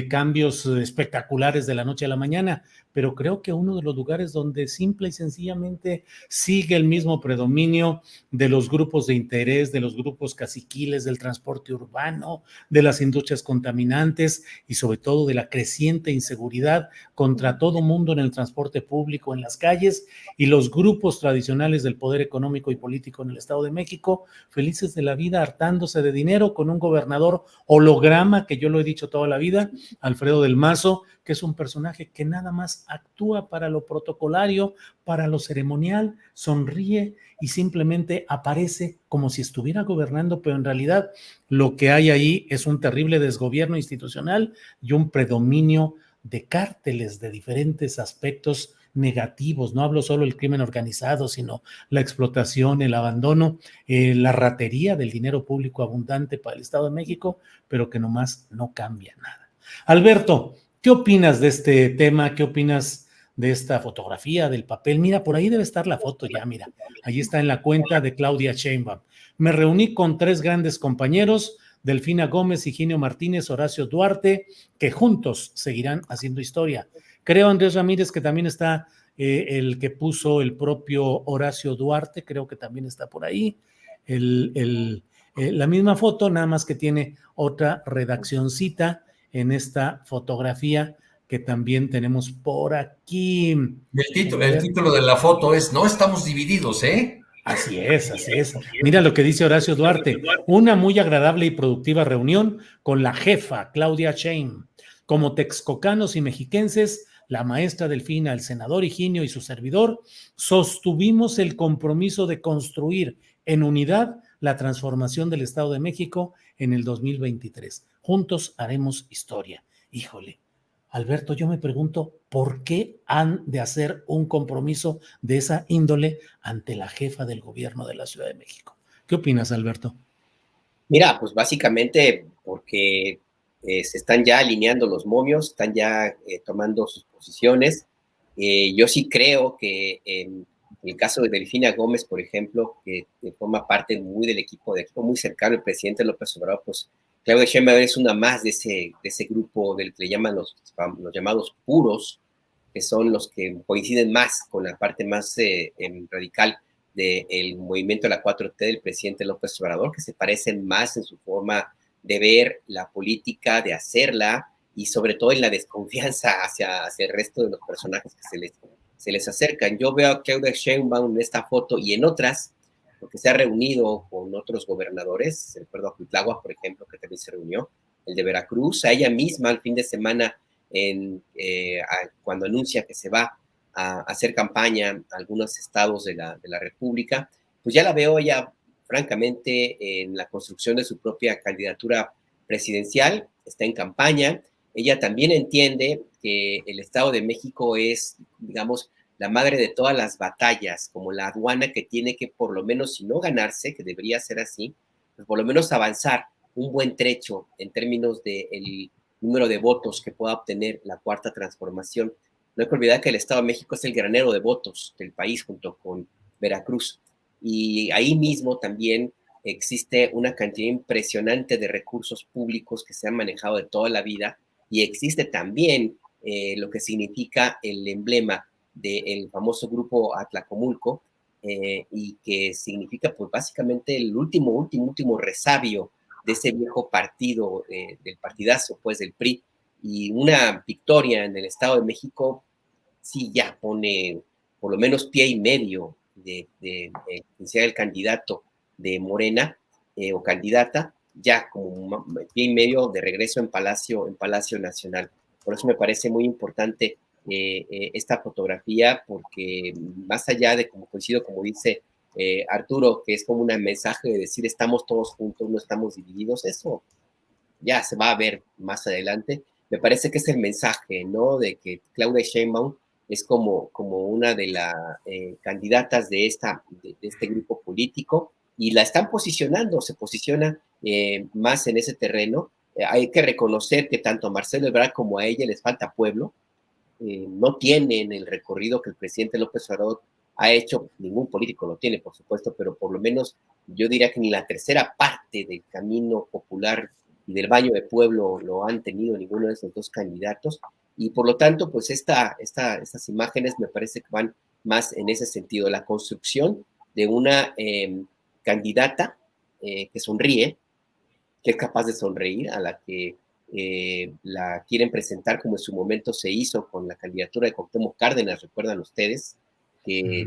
cambios espectaculares de la noche a la mañana, pero creo que uno de los lugares donde simple y sencillamente sigue el mismo predominio de los grupos de interés, de los grupos caciquiles, del transporte urbano, de las industrias contaminantes y sobre todo de la creciente inseguridad contra todo mundo en el transporte público, en las calles, y los grupos tradicionales del poder económico y político en el Estado de México, felices de la vida, hartándose de dinero con un gobernador holograma, que yo lo he dicho toda la vida, Alfredo del Mazo, que es un personaje que nada más actúa para lo protocolario, para lo ceremonial, sonríe y simplemente aparece como si estuviera gobernando, pero en realidad lo que hay ahí es un terrible desgobierno institucional y un predominio de cárteles de diferentes aspectos negativos, no hablo solo del crimen organizado, sino la explotación, el abandono, la ratería del dinero público abundante para el Estado de México, pero que nomás no cambia nada. Alberto, ¿qué opinas de este tema? ¿Qué opinas de esta fotografía, del papel? Mira, por ahí debe estar la foto ya, mira. Allí está en la cuenta de Claudia Sheinbaum. Me reuní con 3 grandes compañeros, Delfina Gómez, Higinio Martínez, Horacio Duarte, que juntos seguirán haciendo historia. Creo, Andrés Ramírez, que también está el que puso el propio Horacio Duarte, creo que también está por ahí. La misma foto, nada más que tiene otra redaccioncita en esta fotografía que también tenemos por aquí. El título de la foto es "No estamos divididos, ¿eh?". Así es, así es. Mira lo que dice Horacio Duarte. Una muy agradable y productiva reunión con la jefa, Claudia Sheinbaum. Como texcocanos y mexiquenses, la maestra Delfina, el senador Higinio y su servidor, sostuvimos el compromiso de construir en unidad la transformación del Estado de México en el 2023. Juntos haremos historia. Híjole, Alberto, yo me pregunto, ¿por qué han de hacer un compromiso de esa índole ante la jefa del gobierno de la Ciudad de México? ¿Qué opinas, Alberto? Mira, pues básicamente porque se están ya alineando los momios, están ya tomando sus posiciones. Yo sí creo que en el caso de Delfina Gómez, por ejemplo, que forma parte muy del equipo muy cercano al presidente López Obrador, pues Claudia Sheinbaum es una más de ese grupo del que le llaman los llamados puros, que son los que coinciden más con la parte más radical del movimiento de la 4T del presidente López Obrador, que se parecen más en su forma de ver la política, de hacerla, y sobre todo en la desconfianza hacia el resto de los personajes que se les acercan. Yo veo a Claudia Sheinbaum en esta foto y en otras, porque se ha reunido con otros gobernadores, recuerdo a Cuitláhuac, por ejemplo, que también se reunió, el de Veracruz, a ella misma el fin de semana, cuando anuncia que se va a hacer campaña a algunos estados de la República, pues ya la veo ya, francamente, en la construcción de su propia candidatura presidencial, está en campaña. Ella también entiende que el Estado de México es, digamos, la madre de todas las batallas, como la aduana que tiene que, por lo menos, si no ganarse, que debería ser así, pues por lo menos avanzar un buen trecho en términos del número de votos que pueda obtener la Cuarta Transformación. No hay que olvidar que el Estado de México es el granero de votos del país junto con Veracruz. Y ahí mismo también existe una cantidad impresionante de recursos públicos que se han manejado de toda la vida, y existe también lo que significa el emblema del famoso grupo Atlacomulco, y que significa pues básicamente el último resabio de ese viejo partido, del partidazo pues del PRI, y una victoria en el Estado de México sí ya pone por lo menos pie y medio de quien sea el candidato de Morena o candidata, ya como pie y medio de regreso en Palacio Nacional. Por eso me parece muy importante esta fotografía, porque más allá de, como coincido, como dice Arturo, que es como un mensaje de decir estamos todos juntos, no estamos divididos, eso ya se va a ver más adelante. Me parece que es el mensaje, ¿no? De que Claudia Sheinbaum es como una de las candidatas de este grupo político, y la están posicionando, se posiciona más en ese terreno. Hay que reconocer que tanto a Marcelo Ebrard como a ella les falta pueblo. No tienen el recorrido que el presidente López Obrador ha hecho. Ningún político lo tiene, por supuesto, pero por lo menos yo diría que ni la tercera parte del camino popular y del baño de pueblo lo han tenido ninguno de esos dos candidatos, y por lo tanto, pues estas imágenes me parece que van más en ese sentido, la construcción de una candidata que sonríe, que es capaz de sonreír, a la que la quieren presentar como en su momento se hizo con la candidatura de Cuauhtémoc Cárdenas, recuerdan ustedes, que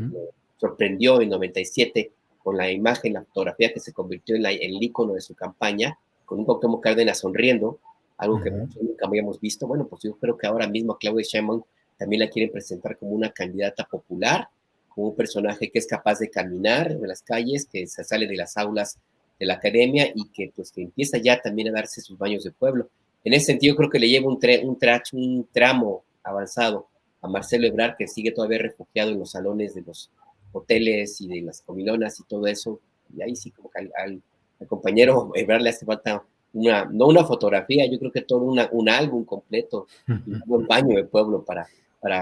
sorprendió en 97 con la imagen, la fotografía que se convirtió en el ícono de su campaña, con un Cuauhtémoc Cárdenas sonriendo, algo que nunca habíamos visto. Bueno, pues yo creo que ahora mismo a Claudia Sheinbaum también la quieren presentar como una candidata popular, como un personaje que es capaz de caminar en las calles, que se sale de las aulas de la academia y que pues que empieza ya también a darse sus baños de pueblo. En ese sentido creo que le lleva un tramo avanzado a Marcelo Ebrard, que sigue todavía refugiado en los salones de los hoteles y de las comilonas y todo eso. Y ahí sí, como que al compañero Ebrard le hace falta no una fotografía, yo creo que todo un álbum completo, un buen baño de pueblo para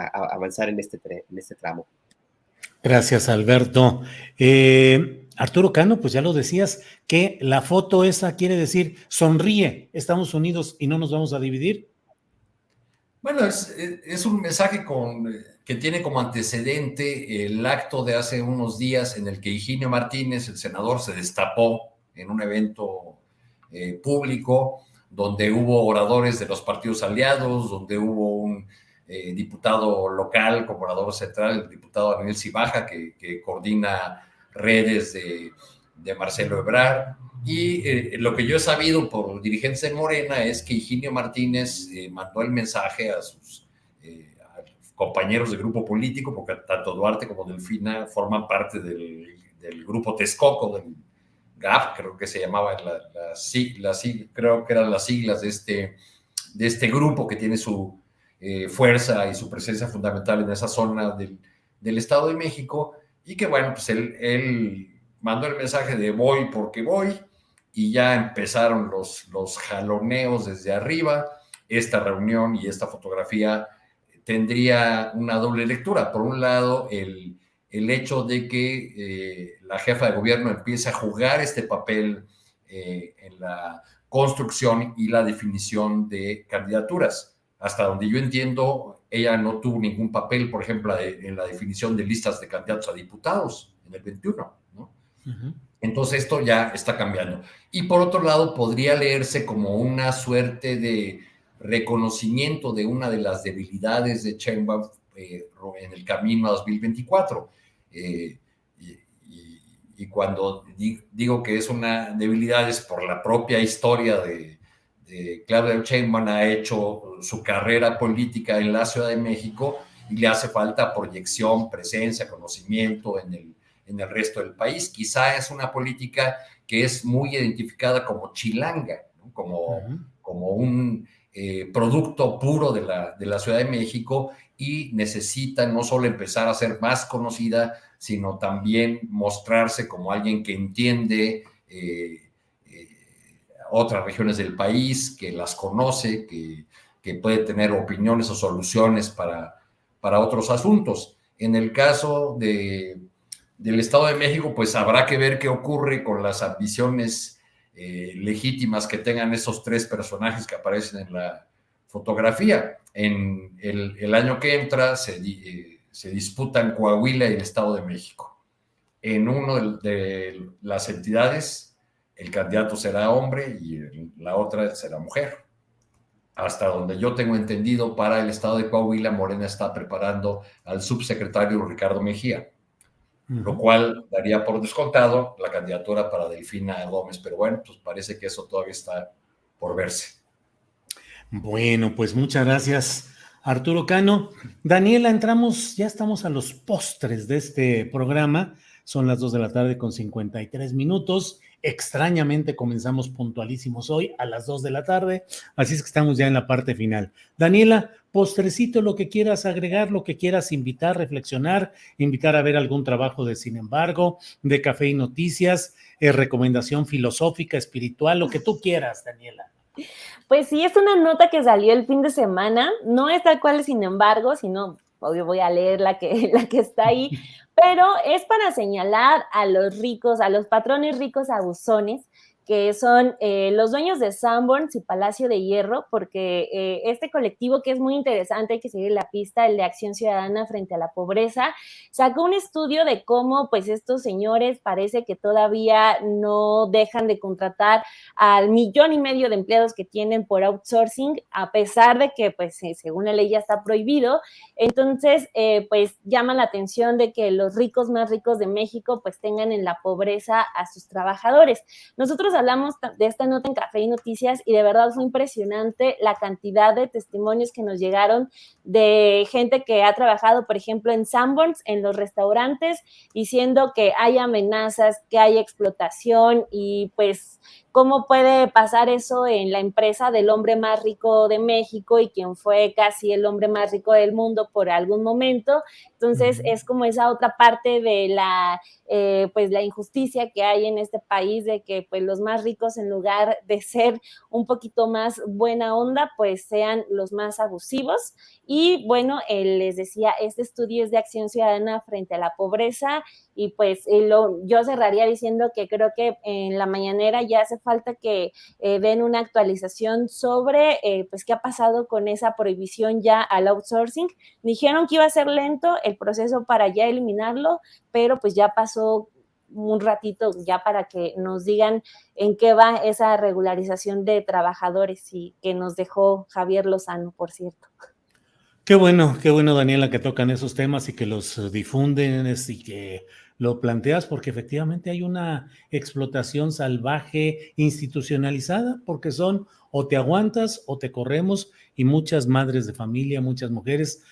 avanzar en este tramo. Gracias, Alberto. Arturo Cano, pues ya lo decías, que la foto esa quiere decir sonríe, estamos unidos y no nos vamos a dividir. Bueno, es un mensaje que tiene como antecedente el acto de hace unos días en el que Higinio Martínez, el senador, se destapó en un evento público donde hubo oradores de los partidos aliados, donde hubo un diputado local como orador central, el diputado Daniel Cibaja, que coordina redes de Marcelo Ebrard. Y lo que yo he sabido por dirigentes de Morena es que Higinio Martínez mandó el mensaje a sus compañeros de grupo político, porque tanto Duarte como Delfina forman parte del grupo Texcoco, del GAP, creo que se llamaba, creo que eran las siglas de este grupo que tiene su fuerza y su presencia fundamental en esa zona del Estado de México, y que bueno, pues él mandó el mensaje de voy porque voy, y ya empezaron los jaloneos desde arriba. Esta reunión y esta fotografía tendría una doble lectura. Por un lado, el hecho de que la jefa de gobierno empiece a jugar este papel en la construcción y la definición de candidaturas. Hasta donde yo entiendo, ella no tuvo ningún papel, por ejemplo, en la definición de listas de candidatos a diputados en el 21, ¿no? Uh-huh. Entonces esto ya está cambiando. Y por otro lado, podría leerse como una suerte de reconocimiento de una de las debilidades de Sheinbaum en el camino a 2024. Y cuando digo que es una debilidad es por la propia historia de Claudia Sheinbaum. Ha hecho su carrera política en la Ciudad de México y le hace falta proyección, presencia, conocimiento en el resto del país. Quizá es una política que es muy identificada como chilanga, ¿no? como un producto puro de la Ciudad de México, y necesita no solo empezar a ser más conocida, sino también mostrarse como alguien que entiende otras regiones del país, que las conoce, que puede tener opiniones o soluciones para otros asuntos. En el caso del Estado de México, pues habrá que ver qué ocurre con las ambiciones legítimas que tengan esos tres personajes que aparecen en la fotografía. En el año que entra se disputan Coahuila y el Estado de México. En uno de las entidades el candidato será hombre y en la otra será mujer. Hasta donde yo tengo entendido, para el Estado de Coahuila, Morena está preparando al subsecretario Ricardo Mejía, lo cual daría por descontado la candidatura para Delfina Gómez, pero bueno, pues parece que eso todavía está por verse. Bueno, pues muchas gracias, Arturo Cano. Daniela, ya estamos a los postres de este programa, son las 2:53 p.m, extrañamente comenzamos puntualísimos hoy a las 2 p.m, así es que estamos ya en la parte final. Daniela, postrecito, lo que quieras agregar, lo que quieras invitar, reflexionar, invitar a ver algún trabajo de Sin Embargo, de Café y Noticias, recomendación filosófica, espiritual, lo que tú quieras, Daniela. Pues sí, es una nota que salió el fin de semana, no es tal cual Sin Embargo, sino obvio voy a leer la que está ahí, pero es para señalar a los ricos, a los patrones ricos abusones, que son los dueños de Sanborns y Palacio de Hierro, porque este colectivo, que es muy interesante, hay que seguir la pista, el de Acción Ciudadana frente a la Pobreza, sacó un estudio de cómo pues estos señores parece que todavía no dejan de contratar al 1.5 millones de empleados que tienen por outsourcing, a pesar de que pues según la ley ya está prohibido. Entonces pues llama la atención de que los ricos más ricos de México pues tengan en la pobreza a sus trabajadores. Nosotros hablamos de esta nota en Café y Noticias y de verdad fue impresionante la cantidad de testimonios que nos llegaron de gente que ha trabajado, por ejemplo, en Sanborns, en los restaurantes, diciendo que hay amenazas, que hay explotación y pues ¿cómo puede pasar eso en la empresa del hombre más rico de México y quien fue casi el hombre más rico del mundo por algún momento? Entonces, es como esa otra parte de pues la injusticia que hay en este país, de que pues los más ricos, en lugar de ser un poquito más buena onda, pues sean los más abusivos. Y bueno, les decía, este estudio es de Acción Ciudadana frente a la pobreza, y pues yo cerraría diciendo que creo que en la mañanera ya hace falta que den una actualización sobre pues qué ha pasado con esa prohibición ya al outsourcing. Dijeron que iba a ser lento el proceso para ya eliminarlo, pero pues ya pasó un ratito ya para que nos digan en qué va esa regularización de trabajadores y que nos dejó Javier Lozano, por cierto. Qué bueno, Daniela, que tocan esos temas y que los difunden y que lo planteas, porque efectivamente hay una explotación salvaje institucionalizada, porque son o te aguantas o te corremos, y muchas madres de familia, muchas mujeres,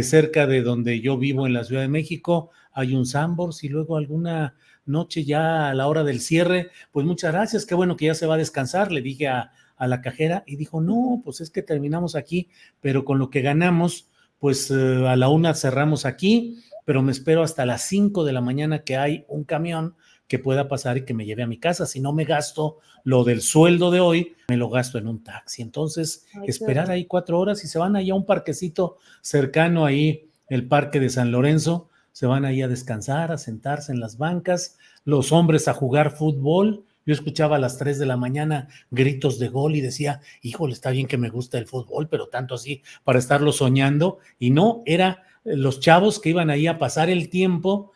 cerca de donde yo vivo en la Ciudad de México, hay un Sanborns, y luego alguna noche ya a la hora del cierre, pues muchas gracias, qué bueno que ya se va a descansar, le dije a la cajera, y dijo, no, pues es que terminamos aquí, pero con lo que ganamos, pues a la 1 cerramos aquí, pero me espero hasta las 5 de la mañana que hay un camión que pueda pasar y que me lleve a mi casa. Si no me gasto lo del sueldo de hoy, me lo gasto en un taxi. Entonces, esperar ahí 4 horas, y se van ahí a un parquecito cercano ahí, el Parque de San Lorenzo, se van ahí a descansar, a sentarse en las bancas, los hombres a jugar fútbol. Yo escuchaba a las 3 de la mañana gritos de gol y decía, híjole, está bien que me gusta el fútbol, pero tanto así para estarlo soñando. Y no, era los chavos que iban ahí a pasar el tiempo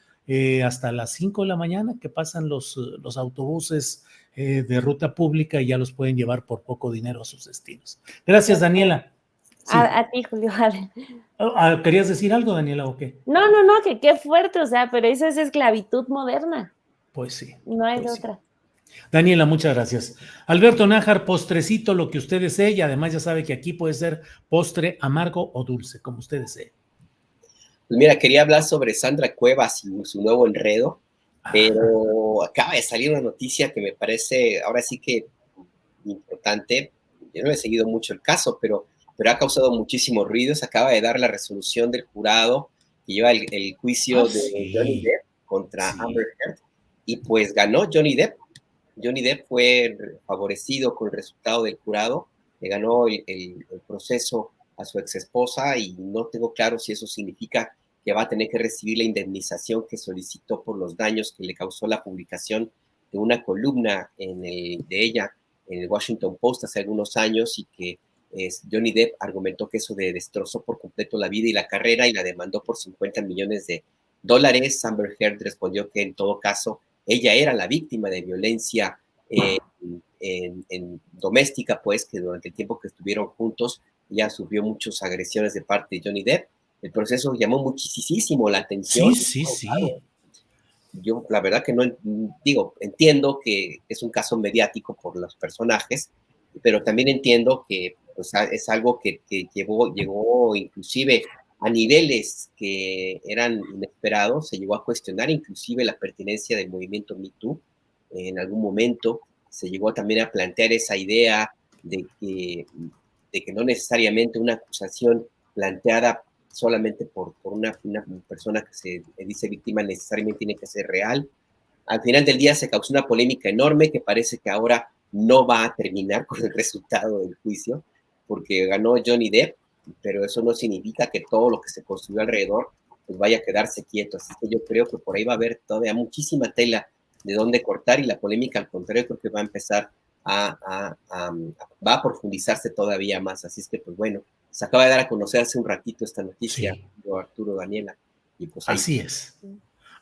hasta las 5 de la mañana, que pasan los autobuses de ruta pública, y ya los pueden llevar por poco dinero a sus destinos. Gracias, Daniela. Sí. A ti, Julio. ¿Querías decir algo, Daniela, o qué? No, que qué fuerte, o sea, pero eso es esclavitud moderna. Pues sí. No hay pues otra. Sí. Daniela, muchas gracias. Alberto Nájar, postrecito, lo que usted desee, y además ya sabe que aquí puede ser postre amargo o dulce, como usted desee. Pues mira, quería hablar sobre Sandra Cuevas y su nuevo enredo, pero acaba de salir una noticia que me parece ahora sí que importante. Yo no he seguido mucho el caso, pero ha causado muchísimo ruido. Se acaba de dar la resolución del jurado que lleva el juicio de Johnny Depp contra Amber Heard, y pues ganó Johnny Depp. Johnny Depp fue favorecido con el resultado del jurado, le ganó el proceso a su ex esposa, y no tengo claro si eso significa que va a tener que recibir la indemnización que solicitó por los daños que le causó la publicación de una columna de ella en el Washington Post hace algunos años, y que Johnny Depp argumentó que eso destrozó por completo la vida y la carrera, y la demandó por $50 millones. Amber Heard respondió que en todo caso ella era la víctima de violencia en doméstica, pues que durante el tiempo que estuvieron juntos ella sufrió muchas agresiones de parte de Johnny Depp. El proceso llamó muchísimo la atención. Sí. Claro, yo la verdad que no entiendo que es un caso mediático por los personajes, pero también entiendo que pues, es algo que llegó inclusive a niveles que eran inesperados. Se llegó a cuestionar inclusive la pertinencia del movimiento Me Too. En algún momento se llegó también a plantear esa idea de que no necesariamente una acusación planteada solamente por una persona que se dice víctima necesariamente tiene que ser real. Al final del día se causó una polémica enorme que parece que ahora no va a terminar con el resultado del juicio, porque ganó Johnny Depp, pero eso no significa que todo lo que se construyó alrededor pues vaya a quedarse quieto. Así que yo creo que por ahí va a haber todavía muchísima tela de dónde cortar, y la polémica, al contrario, creo que va a empezar va a profundizarse todavía más. Así es que, pues bueno, se acaba de dar a conocer hace un ratito esta noticia, Arturo, Daniela. Y pues ahí.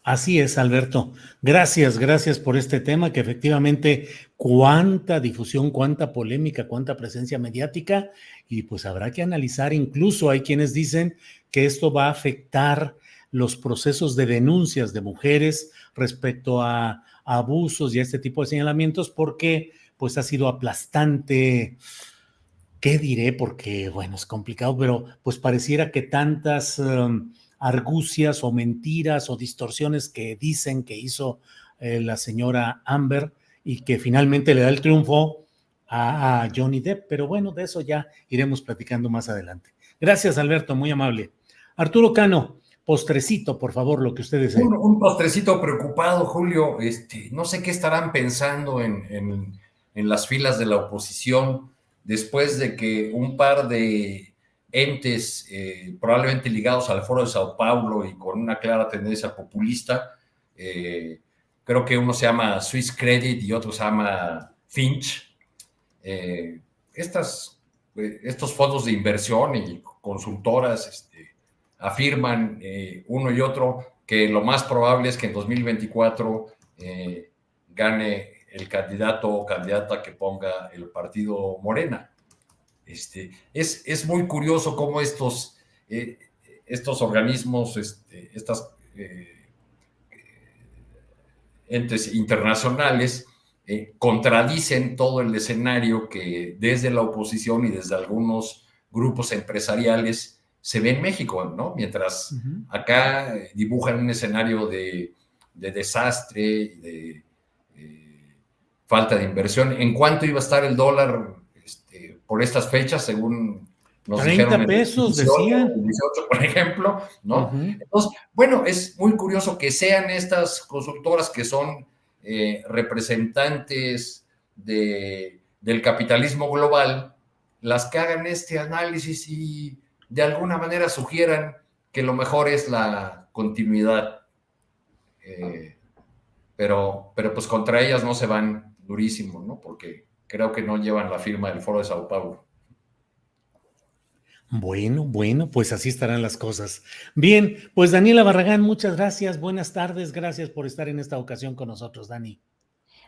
Así es, Alberto. Gracias por este tema, que efectivamente cuánta difusión, cuánta polémica, cuánta presencia mediática, y pues habrá que analizar. Incluso hay quienes dicen que esto va a afectar los procesos de denuncias de mujeres respecto a abusos y a este tipo de señalamientos, porque pues ha sido aplastante. ¿Qué diré? Porque, bueno, es complicado, pero pues pareciera que tantas argucias o mentiras o distorsiones que dicen que hizo la señora Amber, y que finalmente le da el triunfo a Johnny Depp. Pero bueno, de eso ya iremos platicando más adelante. Gracias, Alberto, muy amable. Arturo Cano, postrecito, por favor, lo que usted desee. Un postrecito preocupado, Julio. No sé qué estarán pensando en las filas de la oposición después de que un par de entes probablemente ligados al Foro de Sao Paulo y con una clara tendencia populista, creo que uno se llama Swiss Credit y otro se llama Finch, estos fondos de inversión y consultoras afirman uno y otro que lo más probable es que en 2024 gane el candidato o candidata que ponga el partido Morena. Es muy curioso cómo estos organismos, estas entes internacionales contradicen todo el escenario que desde la oposición y desde algunos grupos empresariales se ve en México, ¿no? Mientras acá dibujan un escenario de desastre, de falta de inversión. ¿En cuánto iba a estar el dólar por estas fechas, según nos 30 dijeron pesos, 18, decían. 18, por ejemplo, ¿no? Entonces, bueno, es muy curioso que sean estas consultoras que son representantes del capitalismo global las que hagan este análisis y de alguna manera sugieran que lo mejor es la continuidad. Pero pues contra ellas no se van durísimo, ¿no? Porque creo que no llevan la firma del Foro de Sao Paulo. Bueno, pues así estarán las cosas. Bien, pues Daniela Barragán, muchas gracias, buenas tardes, gracias por estar en esta ocasión con nosotros, Dani.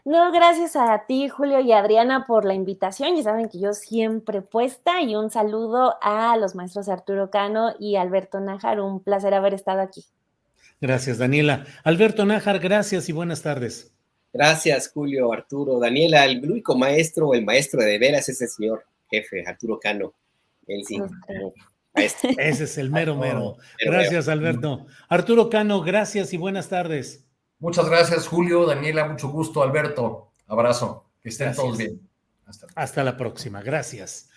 No, gracias a ti, Julio y Adriana, por la invitación. Ya saben que yo siempre puesta, y un saludo a los maestros Arturo Cano y Alberto Nájar. Un placer haber estado aquí. Gracias, Daniela. Alberto Nájar, gracias y buenas tardes. Gracias, Julio, Arturo, Daniela. El único maestro o el maestro de veras es el señor jefe, Arturo Cano. Él sí. Ese es el mero. Gracias, Alberto. Arturo Cano, gracias y buenas tardes. Muchas gracias, Julio, Daniela, mucho gusto, Alberto. Abrazo. Que estén todos bien. Hasta la próxima. Gracias.